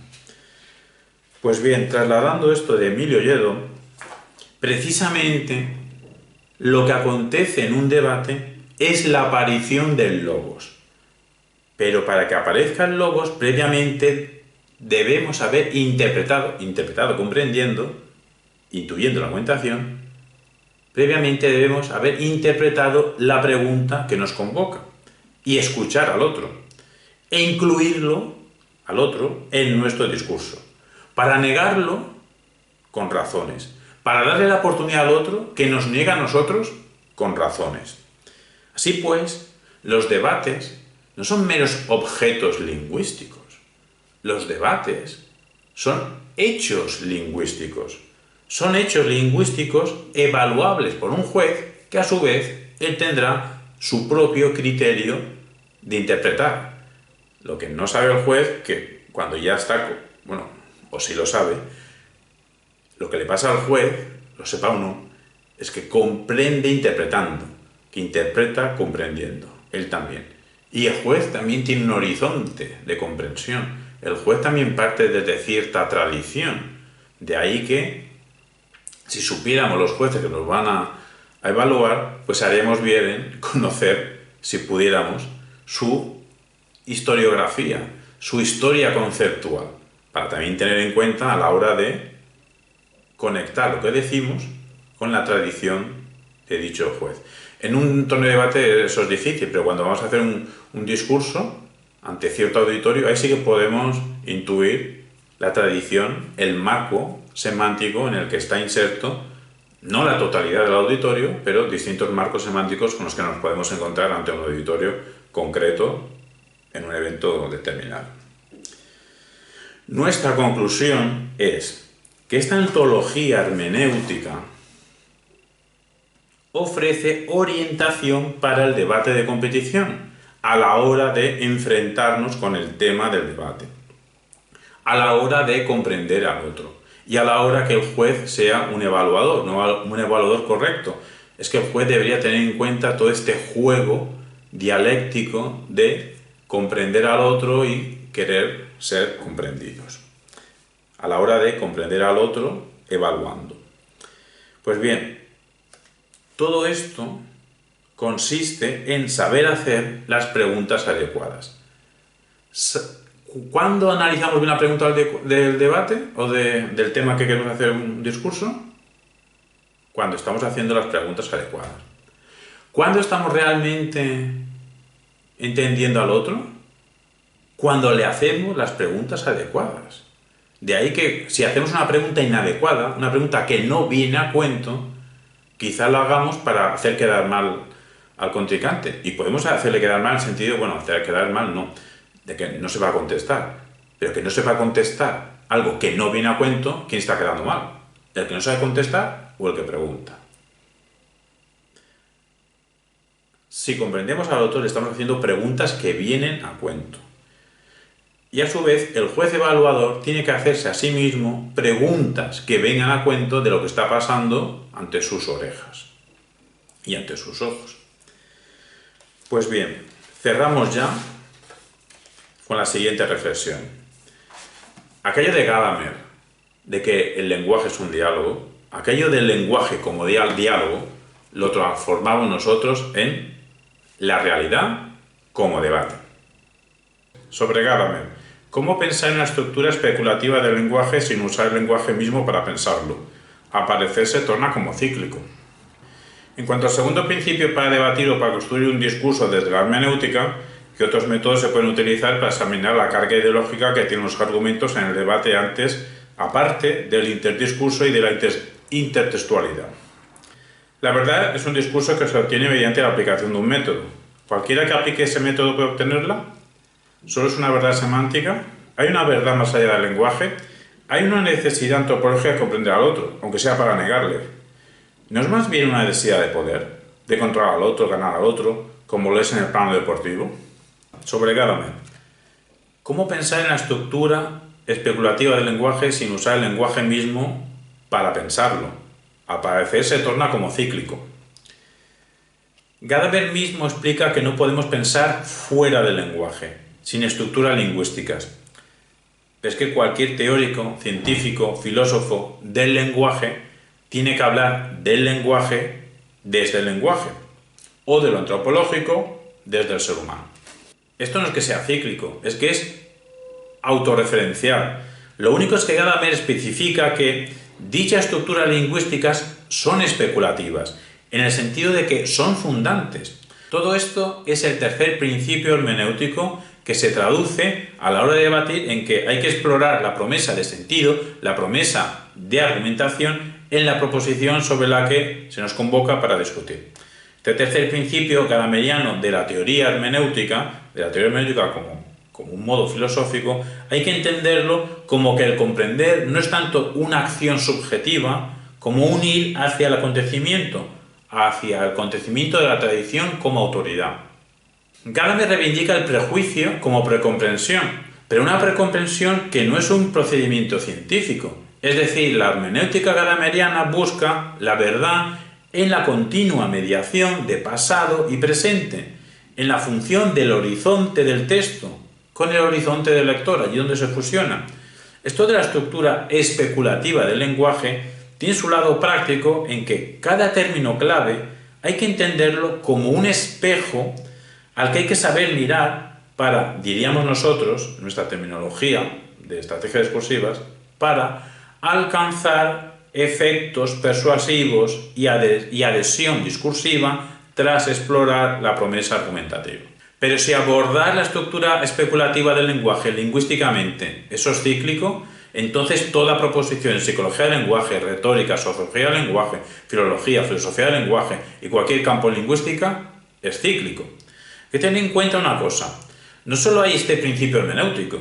Pues bien, trasladando esto de Emilio Lledó, precisamente lo que acontece en un debate es la aparición del logos. Pero para que aparezca el logos, previamente debemos haber interpretado comprendiendo, intuyendo la argumentación, previamente debemos haber interpretado la pregunta que nos convoca y escuchar al otro e incluirlo al otro en nuestro discurso, para negarlo con razones, para darle la oportunidad al otro que nos niega a nosotros con razones. Así pues, los debates no son meros objetos lingüísticos. Los debates son hechos lingüísticos. Son hechos lingüísticos evaluables por un juez que a su vez él tendrá su propio criterio de interpretar. Lo que no sabe el juez, que cuando ya está, bueno, o si lo sabe, lo que le pasa al juez, lo sepa o no, es que comprende interpretando, que interpreta comprendiendo, él también. Y el juez también tiene un horizonte de comprensión. El juez también parte desde cierta tradición. De ahí que, si supiéramos los jueces que nos van a evaluar, pues haríamos bien en conocer, si pudiéramos, su historiografía, su historia conceptual, para también tener en cuenta a la hora de conectar lo que decimos con la tradición de dicho juez. En un torneo de debate eso es difícil, pero cuando vamos a hacer un discurso ante cierto auditorio, ahí sí que podemos intuir la tradición, el marco semántico en el que está inserto, no la totalidad del auditorio, pero distintos marcos semánticos con los que nos podemos encontrar ante un auditorio concreto en un evento determinado. Nuestra conclusión es que esta ontología hermenéutica ofrece orientación para el debate de competición a la hora de enfrentarnos con el tema del debate, a la hora de comprender al otro y a la hora que el juez sea un evaluador, no un evaluador correcto. Es que el juez debería tener en cuenta todo este juego dialéctico de comprender al otro y querer ser comprendidos. A la hora de comprender al otro, evaluando. Pues bien, todo esto consiste en saber hacer las preguntas adecuadas. ¿Cuándo analizamos bien la pregunta del debate o del tema que queremos hacer un discurso? Cuando estamos haciendo las preguntas adecuadas. ¿Cuándo estamos realmente entendiendo al otro? Cuando le hacemos las preguntas adecuadas. De ahí que si hacemos una pregunta inadecuada, una pregunta que no viene a cuento, quizá lo hagamos para hacer quedar mal al contrincante. Y podemos hacerle quedar mal en el sentido, bueno, hacer quedar mal no, de que no se va a contestar. Pero que no se va a contestar algo que no viene a cuento, ¿quién está quedando mal? ¿El que no sabe contestar o el que pregunta? Si comprendemos al otro, le estamos haciendo preguntas que vienen a cuento. Y a su vez, el juez evaluador tiene que hacerse a sí mismo preguntas que vengan a cuento de lo que está pasando ante sus orejas y ante sus ojos. Pues bien, cerramos ya con la siguiente reflexión. Aquello de Gadamer, de que el lenguaje es un diálogo, aquello del lenguaje como diálogo, lo transformamos nosotros en la realidad como debate. Sobre Gadamer, ¿cómo pensar en una estructura especulativa del lenguaje sin usar el lenguaje mismo para pensarlo? Al parecer se torna como cíclico. En cuanto al segundo principio para debatir o para construir un discurso desde la hermenéutica, ¿qué otros métodos se pueden utilizar para examinar la carga ideológica que tienen los argumentos en el debate antes, aparte del interdiscurso y de la intertextualidad? La verdad es un discurso que se obtiene mediante la aplicación de un método. ¿Cualquiera que aplique ese método puede obtenerla? ¿Solo es una verdad semántica? ¿Hay una verdad más allá del lenguaje? ¿Hay una necesidad antropológica de comprender al otro, aunque sea para negarle? ¿No es más bien una necesidad de poder, de controlar al otro, ganar al otro, como lo es en el plano deportivo? Sobre Gadamer, ¿cómo pensar en la estructura especulativa del lenguaje sin usar el lenguaje mismo para pensarlo? Al parecer se torna como cíclico. Gadamer mismo explica que no podemos pensar fuera del lenguaje, sin estructuras lingüísticas. Es que cualquier teórico, científico, filósofo del lenguaje tiene que hablar del lenguaje desde el lenguaje, o de lo antropológico desde el ser humano. Esto no es que sea cíclico, es que es autorreferencial. Lo único es que Gadamer especifica que dichas estructuras lingüísticas son especulativas, en el sentido de que son fundantes. Todo esto es el tercer principio hermenéutico que se traduce a la hora de debatir en que hay que explorar la promesa de sentido, la promesa de argumentación en la proposición sobre la que se nos convoca para discutir. Este tercer principio gadameriano de la teoría hermenéutica, como un modo filosófico, hay que entenderlo como que el comprender no es tanto una acción subjetiva como un ir hacia el acontecimiento de la tradición como autoridad. Gadamer reivindica el prejuicio como precomprensión, pero una precomprensión que no es un procedimiento científico. Es decir, la hermenéutica gadameriana busca la verdad en la continua mediación de pasado y presente, en la función del horizonte del texto con el horizonte del lector, allí donde se fusiona. Esto de la estructura especulativa del lenguaje tiene su lado práctico en que cada término clave hay que entenderlo como un espejo al que hay que saber mirar para, diríamos nosotros, en nuestra terminología de estrategias discursivas, para alcanzar efectos persuasivos y adhesión discursiva tras explorar la promesa argumentativa. Pero si abordar la estructura especulativa del lenguaje lingüísticamente eso es cíclico, entonces toda proposición en psicología del lenguaje, retórica, sociología del lenguaje, filología, filosofía del lenguaje y cualquier campo lingüística es cíclico. Hay que tener en cuenta una cosa, no solo hay este principio hermenéutico,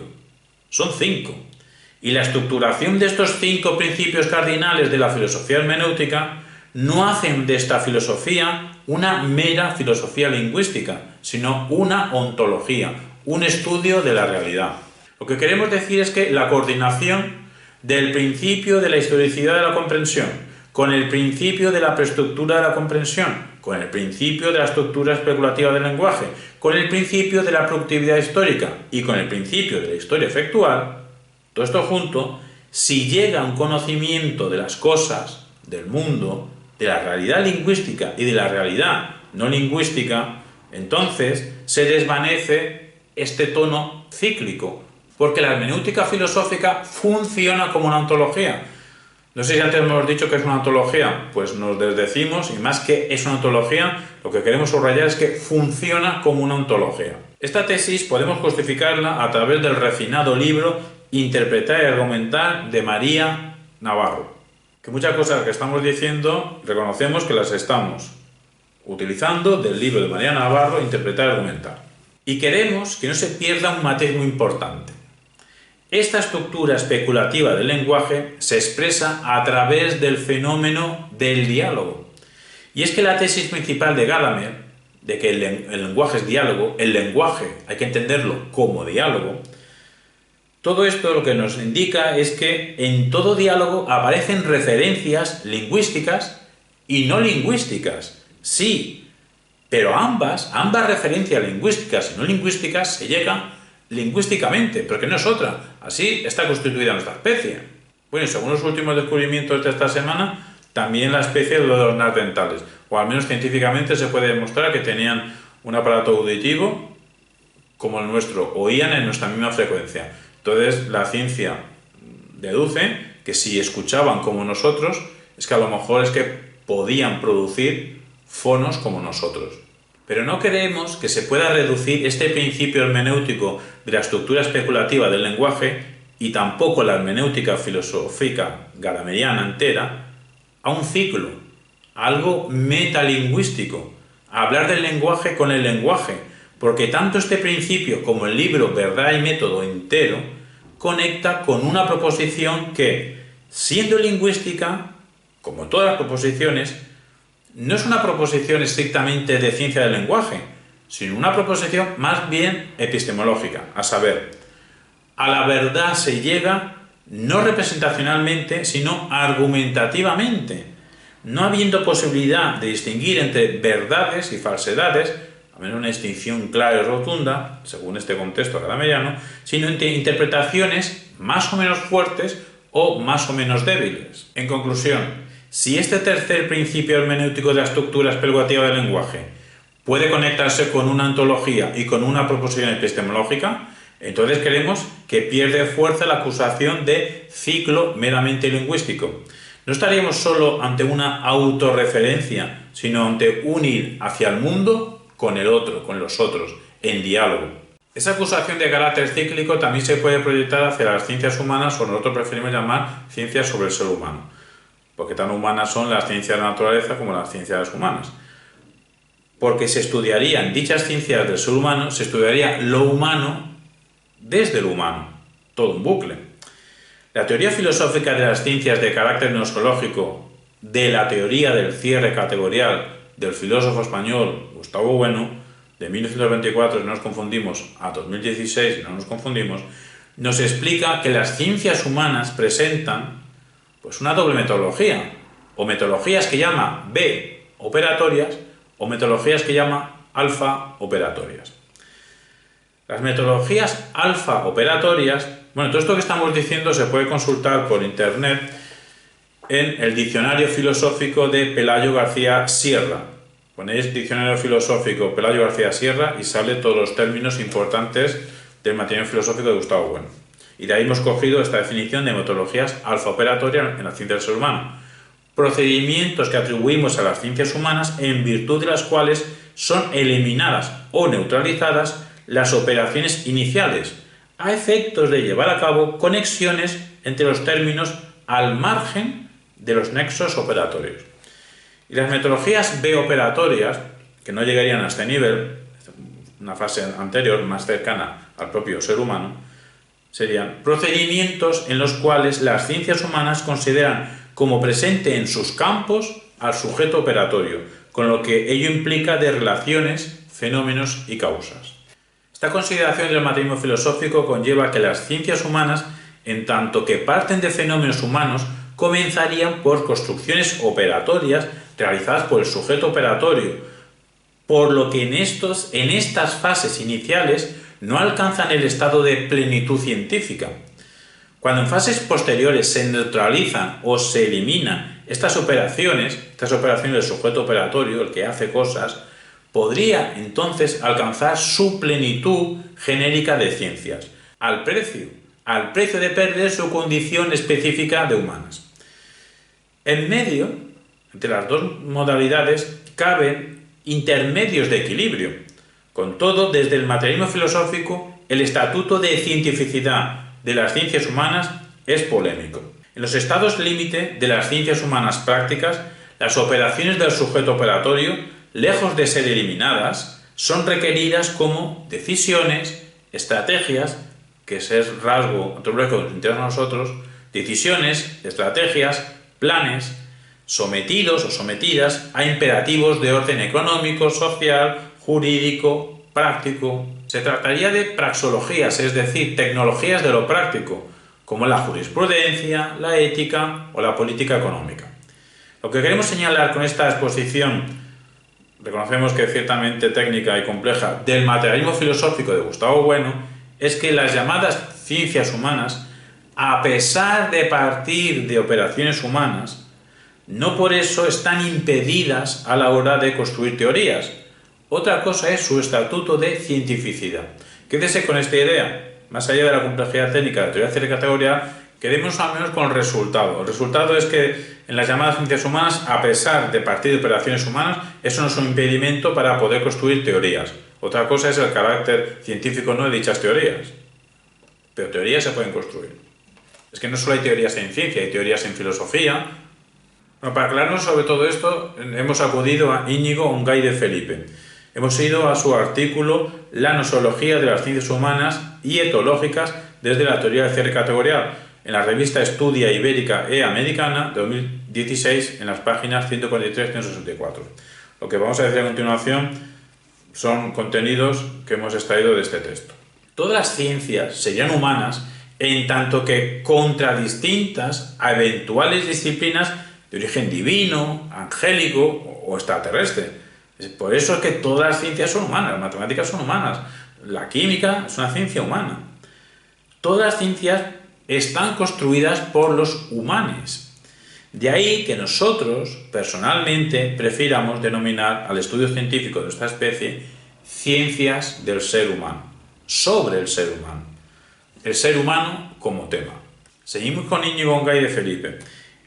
son 5. Y la estructuración de estos 5 principios cardinales de la filosofía hermenéutica no hacen de esta filosofía una mera filosofía lingüística, sino una ontología, un estudio de la realidad. Lo que queremos decir es que la coordinación del principio de la historicidad de la comprensión, con el principio de la preestructura de la comprensión, con el principio de la estructura especulativa del lenguaje, con el principio de la productividad histórica y con el principio de la historia efectual, todo esto junto, si llega a un conocimiento de las cosas, del mundo, de la realidad lingüística y de la realidad no lingüística, entonces se desvanece este tono cíclico, porque la hermenéutica filosófica funciona como una ontología. No sé si antes hemos dicho que es una ontología, pues nos desdecimos, y más que es una ontología, lo que queremos subrayar es que funciona como una ontología. Esta tesis podemos justificarla a través del refinado libro Interpretar y argumentar de María Navarro, que muchas cosas que estamos diciendo reconocemos que las estamos utilizando del libro de María Navarro Interpretar y argumentar. Y queremos que no se pierda un matiz muy importante. Esta estructura especulativa del lenguaje se expresa a través del fenómeno del diálogo. Y es que la tesis principal de Gadamer, de que el lenguaje es diálogo, el lenguaje hay que entenderlo como diálogo, todo esto lo que nos indica es que en todo diálogo aparecen referencias lingüísticas y no lingüísticas. Sí, pero ambas referencias lingüísticas y no lingüísticas se llegan lingüísticamente, porque no es otra. Así está constituida nuestra especie. Bueno, y según los últimos descubrimientos de esta semana, también la especie de los neandertales, o al menos científicamente se puede demostrar que tenían un aparato auditivo como el nuestro, oían en nuestra misma frecuencia. Entonces la ciencia deduce que si escuchaban como nosotros, es que a lo mejor es que podían producir fonos como nosotros. Pero no creemos que se pueda reducir este principio hermenéutico de la estructura especulativa del lenguaje y tampoco la hermenéutica filosófica gadameriana entera a un ciclo, a algo metalingüístico, a hablar del lenguaje con el lenguaje, porque tanto este principio como el libro Verdad y Método entero conecta con una proposición que, siendo lingüística, como todas las proposiciones, no es una proposición estrictamente de ciencia del lenguaje, sino una proposición más bien epistemológica, a saber, a la verdad se llega no representacionalmente, sino argumentativamente, no habiendo posibilidad de distinguir entre verdades y falsedades, a menos una distinción clara y rotunda, según este contexto gadameriano, sino entre interpretaciones más o menos fuertes o más o menos débiles. En conclusión, si este tercer principio hermenéutico de la estructura especulativa del lenguaje puede conectarse con una ontología y con una proposición epistemológica, entonces creemos que pierde fuerza la acusación de ciclo meramente lingüístico. No estaríamos solo ante una autorreferencia, sino ante un ir hacia el mundo con el otro, con los otros, en diálogo. Esa acusación de carácter cíclico también se puede proyectar hacia las ciencias humanas, o nosotros preferimos llamar ciencias sobre el ser humano, porque tan humanas son las ciencias de la naturaleza como las ciencias humanas. Porque se estudiarían dichas ciencias del ser humano, se estudiaría lo humano desde lo humano, todo un bucle. La teoría filosófica de las ciencias de carácter gnoseológico, de la teoría del cierre categorial del filósofo español Gustavo Bueno, de 1924, si no nos confundimos, a 2016, si no nos confundimos, nos explica que las ciencias humanas presentan pues una doble metodología, o metodologías que llama B operatorias, o metodologías que llama alfa operatorias. Las metodologías alfa operatorias, bueno, todo esto que estamos diciendo se puede consultar por internet en el diccionario filosófico de Pelayo García Sierra. Ponéis diccionario filosófico Pelayo García Sierra y sale todos los términos importantes del material filosófico de Gustavo Bueno. Y de ahí hemos cogido esta definición de metodologías alfa operatorias en la ciencia del ser humano. Procedimientos que atribuimos a las ciencias humanas en virtud de las cuales son eliminadas o neutralizadas las operaciones iniciales, a efectos de llevar a cabo conexiones entre los términos al margen de los nexos operatorios. Y las metodologías B operatorias, que no llegarían a este nivel, una fase anterior, más cercana al propio ser humano, serían procedimientos en los cuales las ciencias humanas consideran como presente en sus campos al sujeto operatorio, con lo que ello implica de relaciones, fenómenos y causas. Esta consideración del materialismo filosófico conlleva que las ciencias humanas en tanto que parten de fenómenos humanos, comenzarían por construcciones operatorias realizadas por el sujeto operatorio, por lo que en estas fases iniciales no alcanzan el estado de plenitud científica. Cuando en fases posteriores se neutralizan o se eliminan estas operaciones del sujeto operatorio, el que hace cosas, podría entonces alcanzar su plenitud genérica de ciencias, al precio de perder su condición específica de humanas. En medio, entre las dos modalidades, caben intermedios de equilibrio. Con todo, desde el materialismo filosófico, el estatuto de cientificidad de las ciencias humanas es polémico. En los estados límite de las ciencias humanas prácticas, las operaciones del sujeto operatorio, lejos de ser eliminadas, son requeridas como decisiones, estrategias, que es el rasgo antropológico que nos interesa a nosotros, decisiones, estrategias, planes, sometidos o sometidas a imperativos de orden económico, social, jurídico, práctico. Se trataría de praxologías, es decir, tecnologías de lo práctico, como la jurisprudencia, la ética o la política económica. Lo que queremos señalar con esta exposición, reconocemos que es ciertamente técnica y compleja, del materialismo filosófico de Gustavo Bueno, es que las llamadas ciencias humanas, a pesar de partir de operaciones humanas, no por eso están impedidas a la hora de construir teorías. Otra cosa es su estatuto de cientificidad. Quédese con esta idea. Más allá de la complejidad técnica de la teoría categorial, quedémonos al menos con el resultado. El resultado es que en las llamadas ciencias humanas, a pesar de partir de operaciones humanas, eso no es un impedimento para poder construir teorías. Otra cosa es el carácter científico no de dichas teorías. Pero teorías se pueden construir. Es que no solo hay teorías en ciencia, hay teorías en filosofía. Bueno, para aclararnos sobre todo esto, hemos acudido a Íñigo Ongay de Felipe. Hemos ido a su artículo La nosología de las ciencias humanas y etológicas desde la teoría del cierre categorial, en la revista Estudia Ibérica e Americana de 2016, en las páginas 143 y 164. Lo que vamos a decir a continuación son contenidos que hemos extraído de este texto. Todas las ciencias serían humanas en tanto que contradistintas a eventuales disciplinas de origen divino, angélico o extraterrestre. Por eso es que todas las ciencias son humanas, las matemáticas son humanas, la química es una ciencia humana. Todas las ciencias están construidas por los humanes. De ahí que nosotros, personalmente, prefiramos denominar al estudio científico de nuestra especie ciencias del ser humano, sobre el ser humano. El ser humano como tema. Seguimos con Íñigo Ongay de Felipe.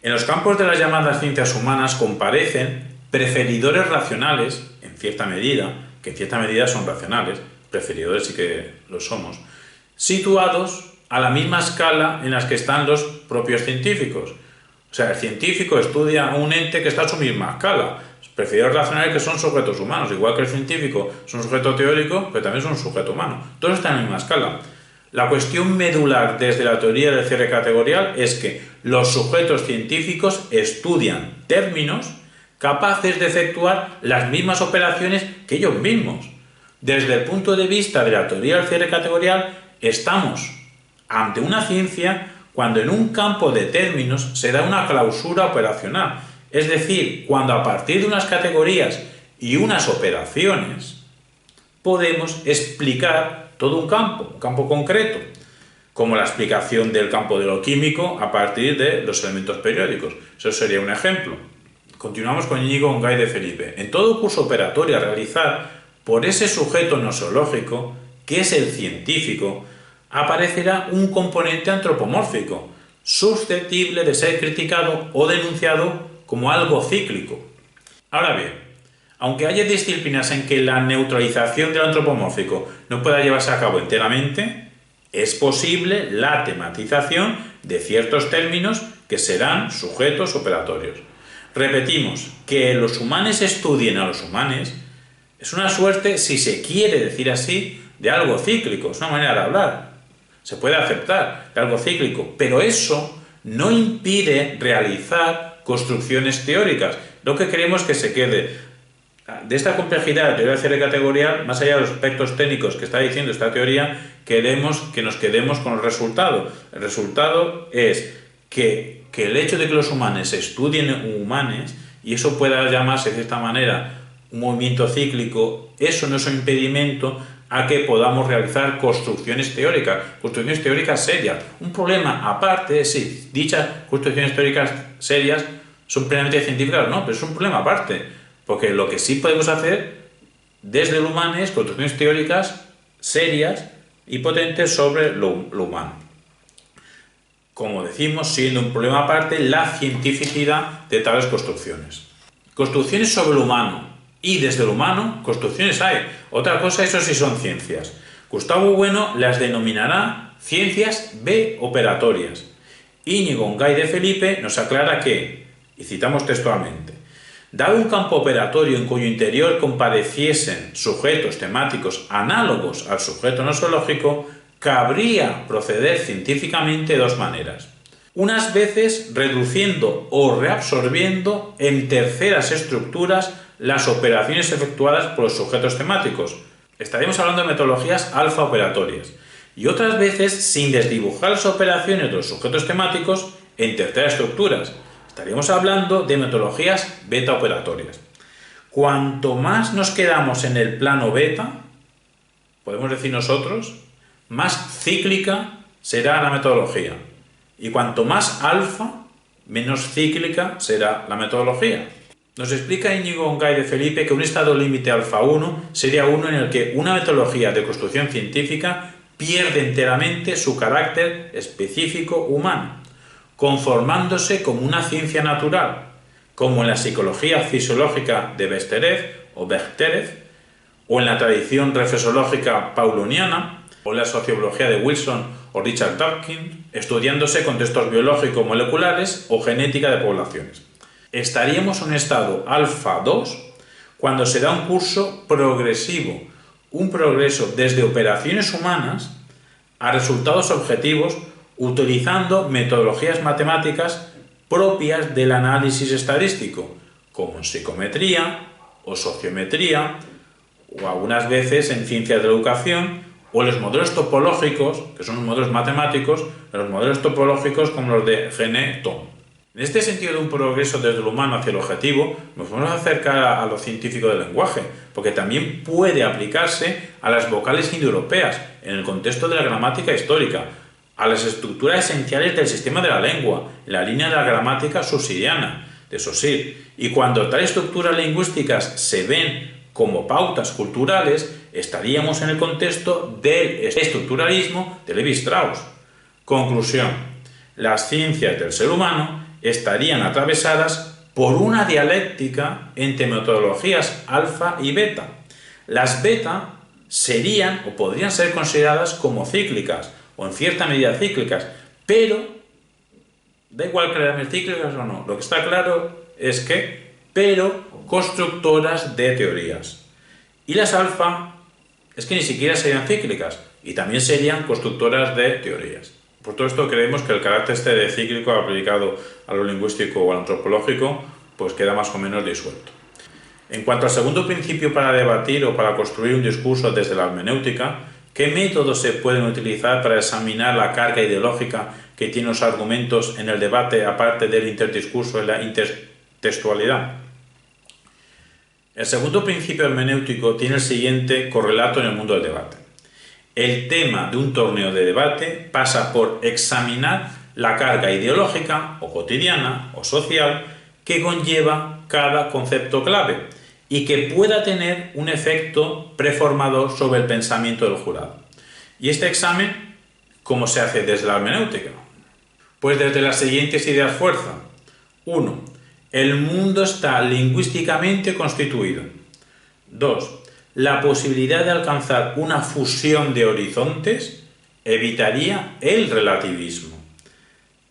En los campos de las llamadas ciencias humanas comparecen preferidores racionales, en cierta medida, que en cierta medida son racionales, preferidores sí que lo somos, situados a la misma escala en las que están los propios científicos. O sea, el científico estudia un ente que está a su misma escala. Preferidores racionales que son sujetos humanos, igual que el científico es un sujeto teórico, pero también es un sujeto humano. Todos están en la misma escala. La cuestión medular desde la teoría del cierre categorial es que los sujetos científicos estudian términos capaces de efectuar las mismas operaciones que ellos mismos. Desde el punto de vista de la teoría del cierre categorial, estamos ante una ciencia cuando en un campo de términos se da una clausura operacional, es decir, cuando a partir de unas categorías y unas operaciones podemos explicar todo un campo concreto, como la explicación del campo de lo químico a partir de los elementos periódicos. Eso sería un ejemplo. Continuamos con Íñigo Ongay de Felipe. En todo curso operatorio a realizar por ese sujeto nosológico, que es el científico, aparecerá un componente antropomórfico, susceptible de ser criticado o denunciado como algo cíclico. Ahora bien, aunque haya disciplinas en que la neutralización del antropomórfico no pueda llevarse a cabo enteramente, es posible la tematización de ciertos términos que serán sujetos operatorios. Repetimos, que los humanos estudien a los humanos es una suerte, si se quiere decir así, de algo cíclico, es una manera de hablar. Se puede aceptar de algo cíclico, pero eso no impide realizar construcciones teóricas. Lo que queremos es que se quede De esta complejidad de la teoría del categorial, más allá de los aspectos técnicos que está diciendo esta teoría, queremos que nos quedemos con el resultado. El resultado es que el hecho de que los humanos estudien humanes, y eso pueda llamarse de cierta manera un movimiento cíclico, eso no es un impedimento a que podamos realizar construcciones teóricas serias. Un problema aparte es si dichas construcciones teóricas serias son plenamente científicas o no, pero es un problema aparte, porque lo que sí podemos hacer desde el humano es construcciones teóricas serias y potentes sobre lo humano. Como decimos, siendo un problema aparte la cientificidad de tales construcciones. Construcciones sobre lo humano y desde lo humano, construcciones hay. Otra cosa, eso sí son ciencias. Gustavo Bueno las denominará ciencias B operatorias. Íñigo Ongay de Felipe nos aclara que, y citamos textualmente, dado un campo operatorio en cuyo interior compareciesen sujetos temáticos análogos al sujeto nosológico, cabría proceder científicamente de dos maneras. Unas veces reduciendo o reabsorbiendo en terceras estructuras las operaciones efectuadas por los sujetos temáticos. Estaríamos hablando de metodologías alfa operatorias. Y otras veces sin desdibujar las operaciones de los sujetos temáticos en terceras estructuras. Estaríamos hablando de metodologías beta operatorias. Cuanto más nos quedamos en el plano beta, podemos decir nosotros, más cíclica será la metodología. Y cuanto más alfa, menos cíclica será la metodología. Nos explica Íñigo Ongay de Felipe que un estado límite alfa 1 sería uno en el que una metodología de construcción científica pierde enteramente su carácter específico humano, conformándose como una ciencia natural, como en la psicología fisiológica de Bechterev, o en la tradición reflexológica pauloniana, o en la sociobiología de Wilson o Richard Dawkins, estudiándose contextos biológicos moleculares o genética de poblaciones. Estaríamos en un estado alfa 2 cuando se da un curso progresivo, un progreso desde operaciones humanas a resultados objetivos utilizando metodologías matemáticas propias del análisis estadístico, como en psicometría o sociometría, o algunas veces en ciencias de la educación, o en los modelos topológicos, que son los modelos matemáticos, los modelos topológicos como los de Gené-Thom. En este sentido de un progreso desde lo humano hacia el objetivo, nos podemos acercar a lo científico del lenguaje, porque también puede aplicarse a las vocales indoeuropeas, en el contexto de la gramática histórica, a las estructuras esenciales del sistema de la lengua, en la línea de la gramática subsidiana, de Saussure, y cuando tales estructuras lingüísticas se ven como pautas culturales, estaríamos en el contexto del estructuralismo de Levi-Strauss. Conclusión: las ciencias del ser humano estarían atravesadas por una dialéctica entre metodologías alfa y beta. Las beta serían o podrían ser consideradas como cíclicas, o en cierta medida cíclicas, pero da igual que le llamen cíclicas o no, lo que está claro es que, pero constructoras de teorías. Y las alfa es que ni siquiera serían cíclicas, y también serían constructoras de teorías. Por todo esto creemos que el carácter de cíclico aplicado a lo lingüístico o al antropológico pues queda más o menos disuelto. En cuanto al segundo principio para debatir o para construir un discurso desde la hermenéutica, ¿qué métodos se pueden utilizar para examinar la carga ideológica que tienen los argumentos en el debate aparte del interdiscurso y la intertextualidad? El segundo principio hermenéutico tiene el siguiente correlato en el mundo del debate. El tema de un torneo de debate pasa por examinar la carga ideológica o cotidiana o social que conlleva cada concepto clave y que pueda tener un efecto preformador sobre el pensamiento del jurado. ¿Y este examen cómo se hace desde la hermenéutica? Pues desde las siguientes ideas fuerza. 1. El mundo está lingüísticamente constituido. 2. La posibilidad de alcanzar una fusión de horizontes evitaría el relativismo.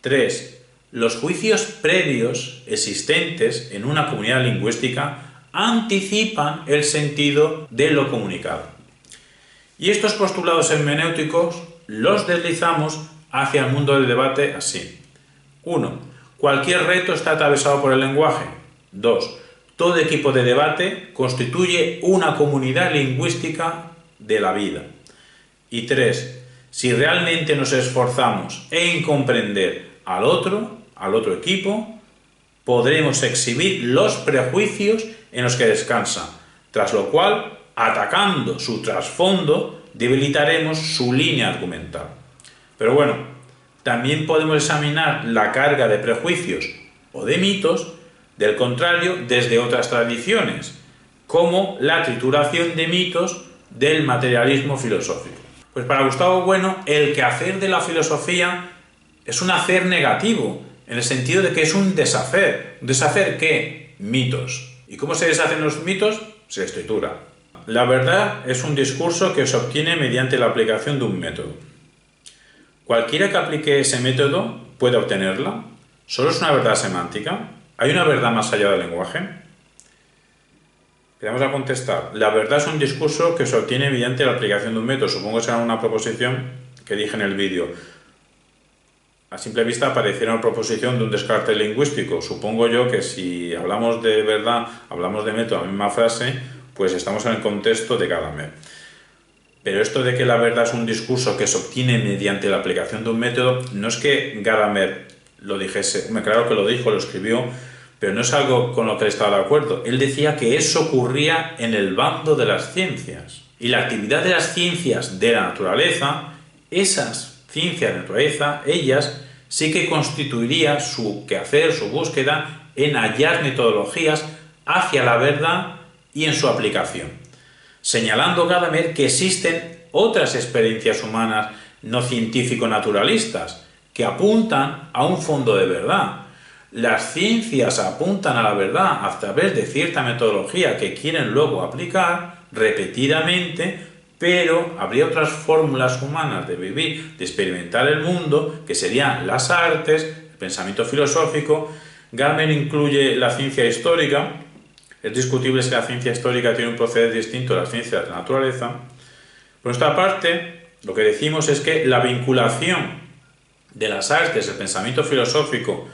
3. Los juicios previos existentes en una comunidad lingüística anticipan el sentido de lo comunicado. Y estos postulados hermenéuticos los deslizamos hacia el mundo del debate así. 1. Cualquier reto está atravesado por el lenguaje. 2. todo equipo de debate constituye una comunidad lingüística de la vida. Y 3. Si realmente nos esforzamos en comprender al otro equipo, podremos exhibir los prejuicios en los que descansa, tras lo cual, atacando su trasfondo, debilitaremos su línea argumental. Pero bueno, también podemos examinar la carga de prejuicios o de mitos, del contrario, desde otras tradiciones, como la trituración de mitos del materialismo filosófico. Pues para Gustavo Bueno, el quehacer de la filosofía es un hacer negativo, en el sentido de que es un deshacer. ¿Un deshacer qué? Mitos. ¿Y cómo se deshacen los mitos? Se escritura. La verdad es un discurso que se obtiene mediante la aplicación de un método. Cualquiera que aplique ese método puede obtenerla. ¿Solo es una verdad semántica? ¿Hay una verdad más allá del lenguaje? Vamos a contestar. La verdad es un discurso que se obtiene mediante la aplicación de un método. Supongo que será una proposición que dije en el vídeo. A simple vista pareciera una proposición de un descarte lingüístico. Supongo yo que si hablamos de verdad, hablamos de método, la misma frase, pues estamos en el contexto de Gadamer. Pero esto de que la verdad es un discurso que se obtiene mediante la aplicación de un método, no es que Gadamer lo dijese, claro que lo dijo, lo escribió, pero no es algo con lo que él estaba de acuerdo. Él decía que eso ocurría en el bando de las ciencias. Y la actividad de las ciencias de la naturaleza, esas ciencias de la naturaleza, ellas sí que constituiría su quehacer, su búsqueda, en hallar metodologías hacia la verdad y en su aplicación. Señalando Gadamer que existen otras experiencias humanas no científico-naturalistas que apuntan a un fondo de verdad. Las ciencias apuntan a la verdad a través de cierta metodología que quieren luego aplicar repetidamente, pero habría otras fórmulas humanas de vivir, de experimentar el mundo, que serían las artes, el pensamiento filosófico. Gadamer incluye la ciencia histórica. Es discutible si la ciencia histórica tiene un proceder distinto a las ciencias de la naturaleza. Por nuestra parte, lo que decimos es que la vinculación de las artes, el pensamiento filosófico,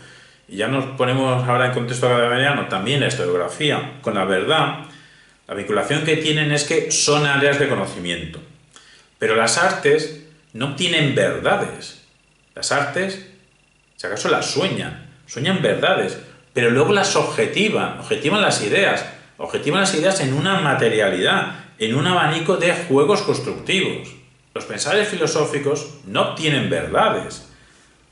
y ya nos ponemos ahora en contexto gadameriano, también la historiografía, con la verdad, la vinculación que tienen es que son áreas de conocimiento. Pero las artes no tienen verdades. Las artes, si acaso las sueñan verdades, pero luego las objetivan las ideas en una materialidad, en un abanico de juegos constructivos. Los pensadores filosóficos no obtienen verdades,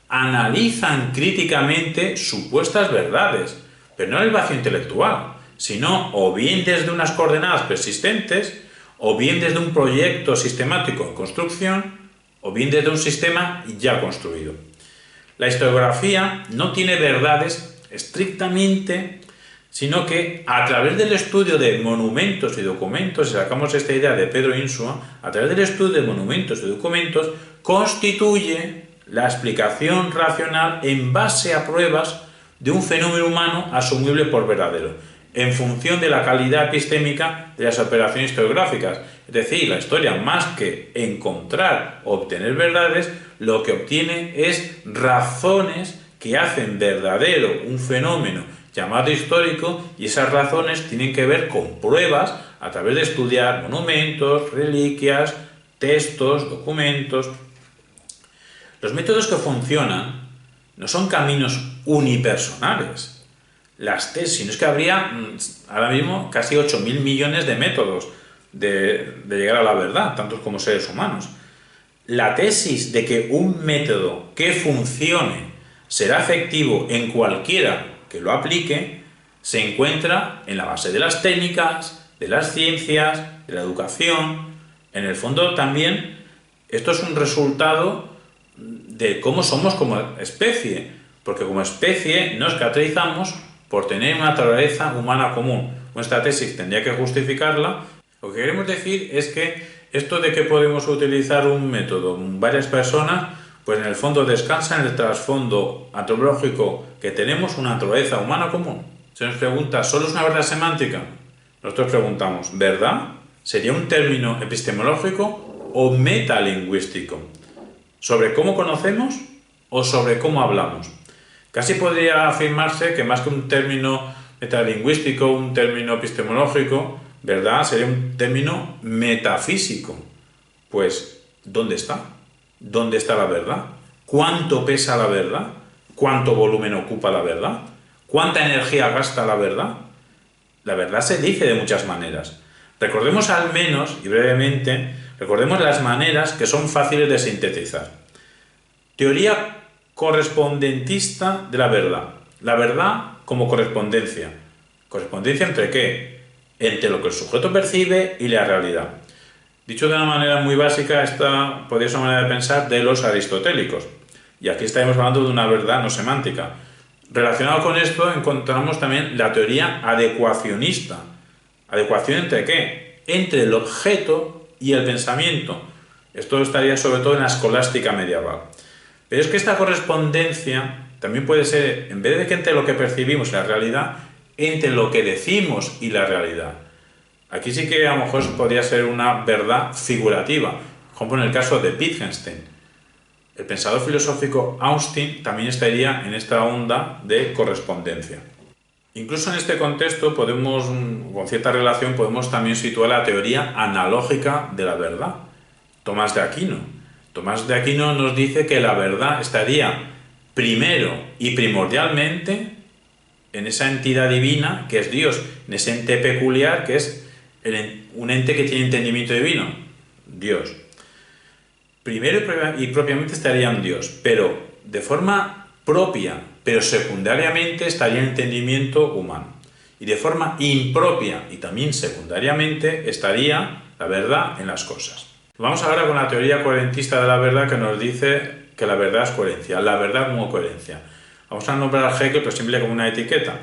analizan críticamente supuestas verdades, pero no en el vacío intelectual, sino o bien desde unas coordenadas persistentes, o bien desde un proyecto sistemático en construcción, o bien desde un sistema ya construido. La historiografía no tiene verdades estrictamente, sino que a través del estudio de monumentos y documentos, si sacamos esta idea de Pedro Insua, a través del estudio de monumentos y documentos, constituye la explicación racional en base a pruebas de un fenómeno humano asumible por verdadero, en función de la calidad epistémica de las operaciones historiográficas. Es decir, la historia, más que encontrar o obtener verdades, lo que obtiene es razones que hacen verdadero un fenómeno llamado histórico, y esas razones tienen que ver con pruebas a través de estudiar monumentos, reliquias, textos, documentos. Los métodos que funcionan no son caminos unipersonales. Las tesis, no es que habría ahora mismo casi 8.000 millones de métodos de llegar a la verdad, tantos como seres humanos. La tesis de que un método que funcione será efectivo en cualquiera que lo aplique, se encuentra en la base de las técnicas, de las ciencias, de la educación. En el fondo también esto es un resultado de cómo somos como especie, porque como especie nos caracterizamos por tener una naturaleza humana común. Nuestra tesis tendría que justificarla. Lo que queremos decir es que esto de que podemos utilizar un método en varias personas, pues en el fondo descansa en el trasfondo antropológico que tenemos, una naturaleza humana común. Se nos pregunta, ¿solo es una verdad semántica? Nosotros preguntamos, ¿verdad? ¿Sería un término epistemológico o metalingüístico? ¿Sobre cómo conocemos o sobre cómo hablamos? Casi podría afirmarse que más que un término metalingüístico, un término epistemológico, verdad sería un término metafísico. Pues, ¿dónde está? ¿Dónde está la verdad? ¿Cuánto pesa la verdad? ¿Cuánto volumen ocupa la verdad? ¿Cuánta energía gasta la verdad? La verdad se dice de muchas maneras. Recordemos al menos, y brevemente, recordemos las maneras que son fáciles de sintetizar. Teoría correspondentista de la verdad. La verdad como correspondencia. ¿Correspondencia entre qué? Entre lo que el sujeto percibe y la realidad. Dicho de una manera muy básica, esta podría ser una manera de pensar de los aristotélicos. Y aquí estaremos hablando de una verdad no semántica. Relacionado con esto encontramos también la teoría adecuacionista. ¿Adecuación entre qué? Entre el objeto y el pensamiento. Esto estaría sobre todo en la escolástica medieval. Pero es que esta correspondencia también puede ser, en vez de que entre lo que percibimos y la realidad, entre lo que decimos y la realidad. Aquí sí que a lo mejor podría ser una verdad figurativa, por ejemplo en el caso de Wittgenstein. El pensador filosófico Austin también estaría en esta onda de correspondencia. Incluso en este contexto podemos, con cierta relación, podemos también situar la teoría analógica de la verdad. Tomás de Aquino. Tomás de Aquino nos dice que la verdad estaría primero y primordialmente en esa entidad divina que es Dios, en ese ente peculiar que es un ente que tiene entendimiento divino, Dios. Primero y propiamente estaría en Dios, pero de forma propia, pero secundariamente estaría el entendimiento humano. Y de forma impropia y también secundariamente estaría la verdad en las cosas. Vamos ahora con la teoría coherentista de la verdad, que nos dice que la verdad es coherencia, la verdad como coherencia. Vamos a nombrar a Hegel, pero siempre como una etiqueta,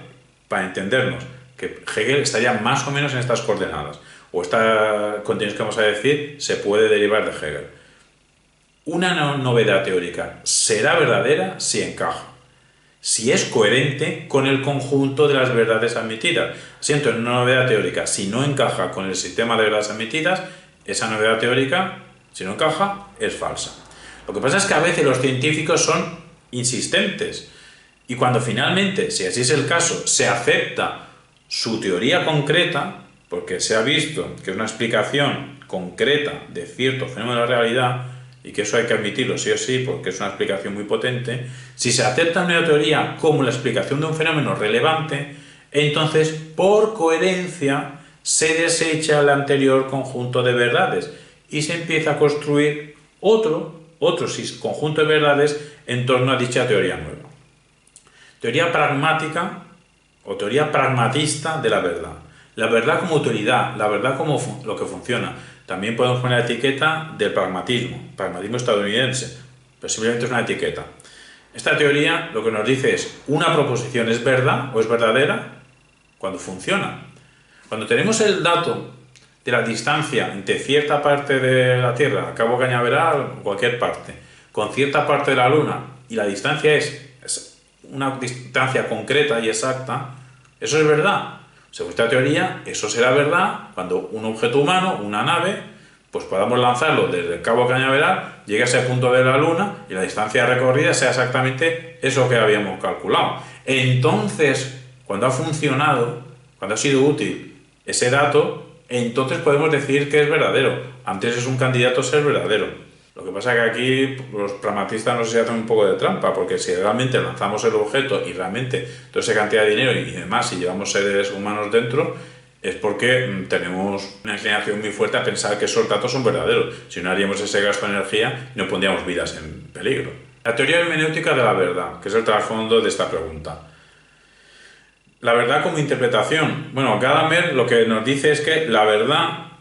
para entendernos, que Hegel estaría más o menos en estas coordenadas, o esta contenidos que vamos a decir se puede derivar de Hegel. Una novedad teórica será verdadera si encaja, si es coherente con el conjunto de las verdades admitidas. Siento, en una novedad teórica, si no encaja con el sistema de verdades admitidas, esa novedad teórica, si no encaja, es falsa. Lo que pasa es que a veces los científicos son insistentes y cuando finalmente, si así es el caso, se acepta su teoría concreta, porque se ha visto que es una explicación concreta de cierto fenómeno de la realidad, y que eso hay que admitirlo sí o sí, porque es una explicación muy potente, si se acepta una teoría como la explicación de un fenómeno relevante, entonces, por coherencia, se desecha el anterior conjunto de verdades y se empieza a construir otro conjunto de verdades en torno a dicha teoría nueva. Teoría pragmática o teoría pragmatista de la verdad. La verdad como utilidad, la verdad como lo que funciona. También podemos poner la etiqueta del pragmatismo estadounidense, pero simplemente es una etiqueta. Esta teoría lo que nos dice es, una proposición es verdad o es verdadera cuando funciona. Cuando tenemos el dato de la distancia entre cierta parte de la Tierra, Cabo Cañaveral, cualquier parte, con cierta parte de la Luna, y la distancia es una distancia concreta y exacta, eso es verdad. Según esta teoría, eso será verdad cuando un objeto humano, una nave, pues podamos lanzarlo desde el Cabo Cañaveral, llegue a ese punto de la Luna y la distancia recorrida sea exactamente eso que habíamos calculado. Entonces, cuando ha funcionado, cuando ha sido útil ese dato, entonces podemos decir que es verdadero. Antes es un candidato a ser verdadero. Lo que pasa es que aquí los pragmatistas no se hacen un poco de trampa, porque si realmente lanzamos el objeto y realmente toda esa cantidad de dinero y demás, si llevamos seres humanos dentro, es porque tenemos una inclinación muy fuerte a pensar que esos datos son verdaderos. Si no haríamos ese gasto de energía, no pondríamos vidas en peligro. La teoría hermenéutica de la verdad, que es el trasfondo de esta pregunta. La verdad como interpretación. Bueno, Gadamer lo que nos dice es que la verdad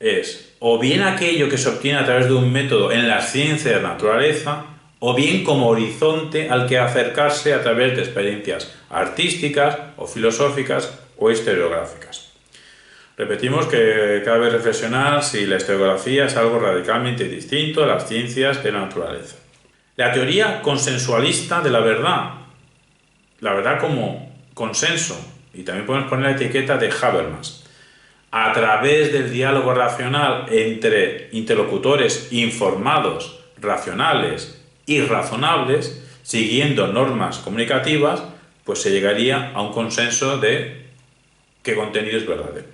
es o bien aquello que se obtiene a través de un método en la ciencia de la naturaleza, o bien como horizonte al que acercarse a través de experiencias artísticas o filosóficas o historiográficas. Repetimos que cabe reflexionar si la historiografía es algo radicalmente distinto a las ciencias de la naturaleza. La teoría consensualista de la verdad como consenso, y también podemos poner la etiqueta de Habermas, a través del diálogo racional entre interlocutores informados, racionales y razonables, siguiendo normas comunicativas, pues se llegaría a un consenso de qué contenido es verdadero.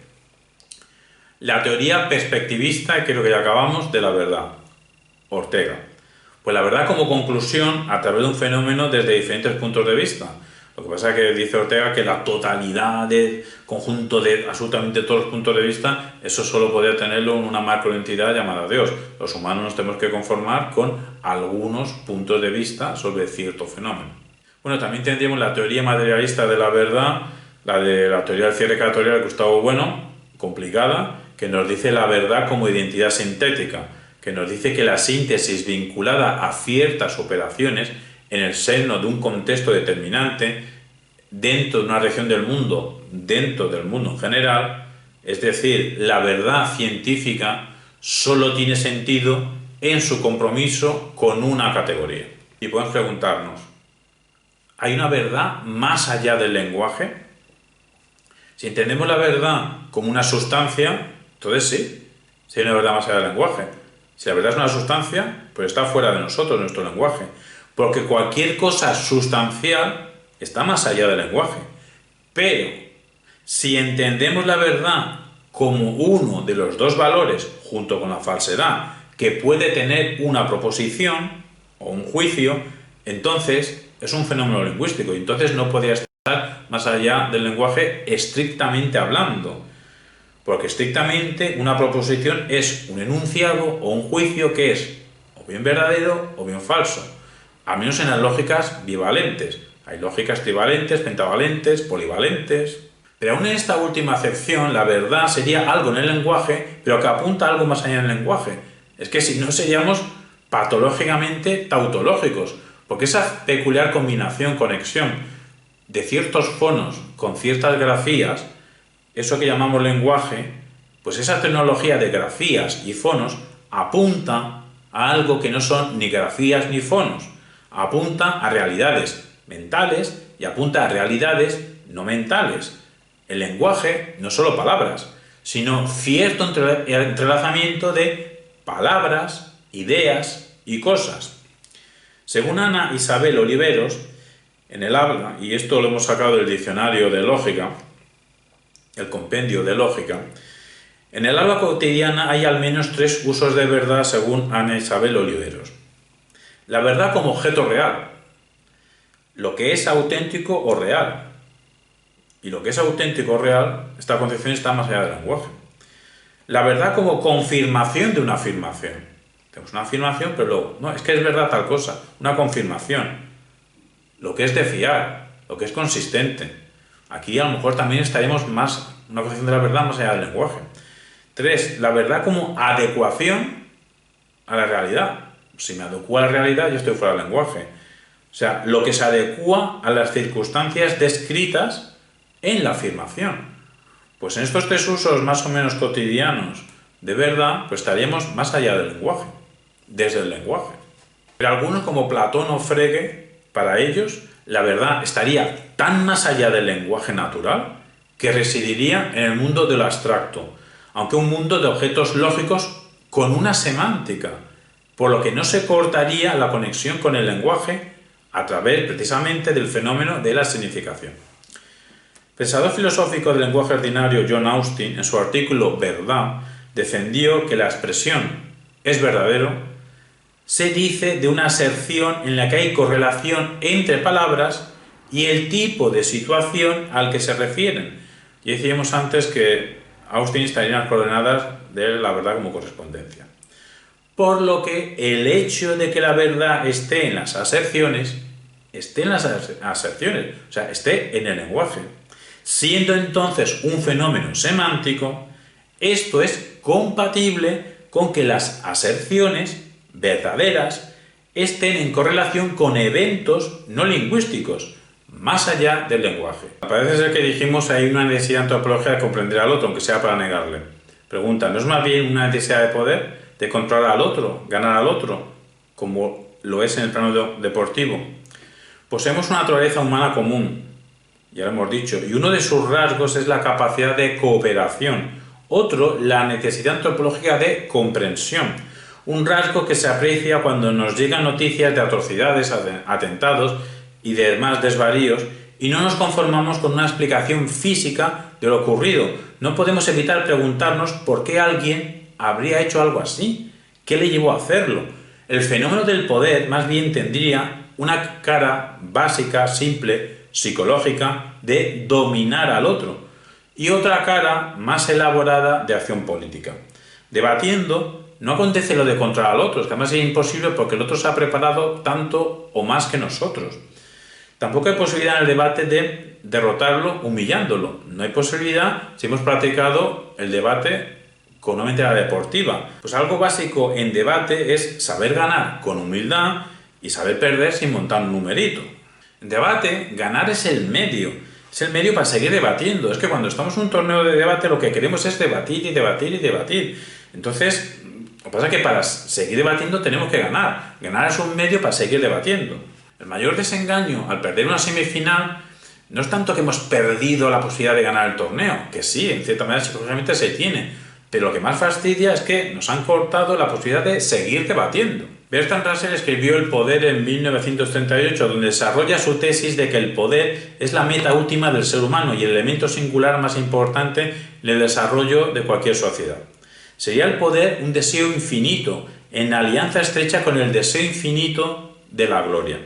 La teoría perspectivista, que es lo que ya acabamos, de la verdad. Ortega. Pues la verdad como conclusión a través de un fenómeno desde diferentes puntos de vista. Lo que pasa es que dice Ortega que la totalidad del conjunto de absolutamente todos los puntos de vista, eso solo podría tenerlo en una macroentidad llamada Dios. Los humanos nos tenemos que conformar con algunos puntos de vista sobre cierto fenómeno. Bueno, también tendríamos la teoría materialista de la verdad, la de la teoría del cierre ecuatorial de Gustavo Bueno, complicada, que nos dice la verdad como identidad sintética, que nos dice que la síntesis vinculada a ciertas operaciones en el seno de un contexto determinante, dentro de una región del mundo, dentro del mundo en general, es decir, la verdad científica solo tiene sentido en su compromiso con una categoría. Y podemos preguntarnos, ¿hay una verdad más allá del lenguaje? Si entendemos la verdad como una sustancia, entonces sí, si hay una verdad más allá del lenguaje. Si la verdad es una sustancia, pues está fuera de nosotros, de nuestro lenguaje. Porque cualquier cosa sustancial está más allá del lenguaje. Pero si entendemos la verdad como uno de los dos valores, junto con la falsedad, que puede tener una proposición o un juicio, entonces es un fenómeno lingüístico y entonces no podría estar más allá del lenguaje estrictamente hablando. Porque estrictamente una proposición es un enunciado o un juicio que es o bien verdadero o bien falso. Al menos en las lógicas bivalentes. Hay lógicas trivalentes, pentavalentes, polivalentes. Pero aún en esta última acepción, la verdad sería algo en el lenguaje, pero que apunta a algo más allá del lenguaje. Es que si no seríamos patológicamente tautológicos, porque esa peculiar combinación, conexión de ciertos fonos con ciertas grafías, eso que llamamos lenguaje, pues esa tecnología de grafías y fonos apunta a algo que no son ni grafías ni fonos. Apunta a realidades mentales y apunta a realidades no mentales. El lenguaje no solo palabras, sino cierto entrelazamiento de palabras, ideas y cosas. Según Ana Isabel Oliveros, en el habla, y esto lo hemos sacado del diccionario de lógica, el compendio de lógica, en el habla cotidiana hay al menos 3 usos de verdad según Ana Isabel Oliveros. La verdad como objeto real, lo que es auténtico o real. Y lo que es auténtico o real, esta concepción está más allá del lenguaje. La verdad como confirmación de una afirmación. Tenemos una afirmación, pero luego, no, es que es verdad tal cosa, una confirmación. Lo que es de fiar, lo que es consistente. Aquí a lo mejor también estaríamos más, una concepción de la verdad más allá del lenguaje. 3, la verdad como adecuación a la realidad. Si me adecuo a la realidad, yo estoy fuera del lenguaje. O sea, lo que se adecua a las circunstancias descritas en la afirmación. Pues en estos 3 usos más o menos cotidianos de verdad, pues estaríamos más allá del lenguaje, desde el lenguaje. Pero algunos como Platón o Frege, para ellos, la verdad estaría tan más allá del lenguaje natural que residiría en el mundo de lo abstracto, aunque un mundo de objetos lógicos con una semántica, por lo que no se cortaría la conexión con el lenguaje a través precisamente del fenómeno de la significación. El pensador filosófico del lenguaje ordinario John Austin, en su artículo Verdad, defendió que la expresión es verdadero se dice de una aserción en la que hay correlación entre palabras y el tipo de situación al que se refieren. Y decíamos antes que Austin estaría en las coordenadas de la verdad como correspondencia. Por lo que el hecho de que la verdad esté en las aserciones, o sea, esté en el lenguaje, siendo entonces un fenómeno semántico, esto es compatible con que las aserciones verdaderas estén en correlación con eventos no lingüísticos, más allá del lenguaje. Parece ser que dijimos hay una necesidad antropológica de comprender al otro, aunque sea para negarle. Pregunta, ¿no es más bien una necesidad de poder, de controlar al otro, ganar al otro, como lo es en el plano deportivo? Poseemos una naturaleza humana común, ya lo hemos dicho, y uno de sus rasgos es la capacidad de cooperación, otro, la necesidad antropológica de comprensión, un rasgo que se aprecia cuando nos llegan noticias de atrocidades, atentados y demás desvaríos, y no nos conformamos con una explicación física de lo ocurrido. No podemos evitar preguntarnos por qué alguien habría hecho algo así, qué le llevó a hacerlo. El fenómeno del poder más bien tendría una cara básica, simple, psicológica, de dominar al otro, y otra cara más elaborada de acción política. Debatiendo, no acontece lo de controlar al otro, es que además es imposible porque el otro se ha preparado tanto o más que nosotros. Tampoco hay posibilidad en el debate de derrotarlo humillándolo. No hay posibilidad si hemos practicado el debate con una mentalidad deportiva. Pues algo básico en debate es saber ganar con humildad y saber perder sin montar un numerito. En debate, ganar es el medio para seguir debatiendo. Es que cuando estamos en un torneo de debate lo que queremos es debatir y debatir y debatir. Entonces, lo que pasa es que para seguir debatiendo tenemos que ganar. Ganar es un medio para seguir debatiendo. El mayor desengaño al perder una semifinal no es tanto que hemos perdido la posibilidad de ganar el torneo, que sí, en cierta manera psicológicamente se tiene, pero lo que más fastidia es que nos han cortado la posibilidad de seguir debatiendo. Bertrand Russell escribió El poder en 1938, donde desarrolla su tesis de que el poder es la meta última del ser humano y el elemento singular más importante en el desarrollo de cualquier sociedad. Sería el poder un deseo infinito, en alianza estrecha con el deseo infinito de la gloria.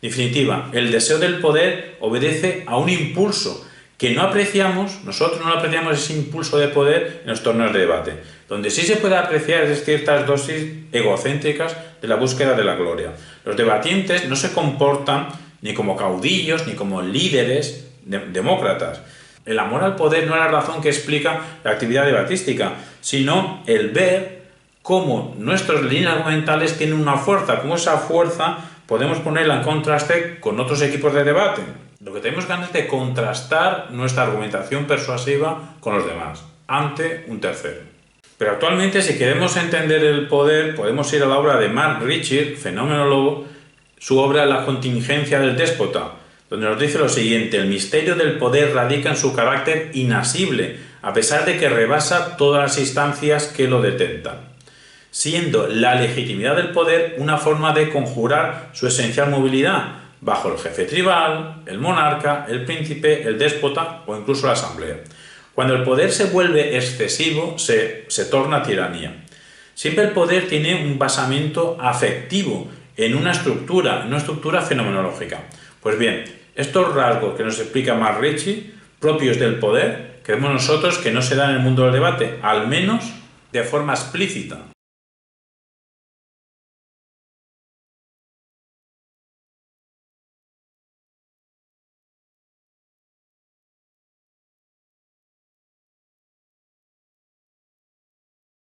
En definitiva, el deseo del poder obedece a un impulso que no apreciamos, nosotros no apreciamos ese impulso de poder en los torneos de debate. Donde sí se puede apreciar es ciertas dosis egocéntricas de la búsqueda de la gloria. Los debatientes no se comportan ni como caudillos ni como líderes demócratas. El amor al poder no es la razón que explica la actividad debatística, sino el ver cómo nuestras líneas argumentales tienen una fuerza, cómo esa fuerza podemos ponerla en contraste con otros equipos de debate. Lo que tenemos ganas es de contrastar nuestra argumentación persuasiva con los demás, ante un tercero. Pero actualmente, si queremos entender el poder, podemos ir a la obra de Mark Ritchie, fenomenólogo, su obra La contingencia del déspota, donde nos dice lo siguiente: el misterio del poder radica en su carácter inasible, a pesar de que rebasa todas las instancias que lo detentan, siendo la legitimidad del poder una forma de conjurar su esencial movilidad bajo el jefe tribal, el monarca, el príncipe, el déspota o incluso la asamblea. Cuando el poder se vuelve excesivo, se torna tiranía. Siempre el poder tiene un basamento afectivo en una estructura fenomenológica. Pues bien, estos rasgos que nos explica Mark Ritchie, propios del poder, creemos nosotros que no se dan en el mundo del debate, al menos de forma explícita.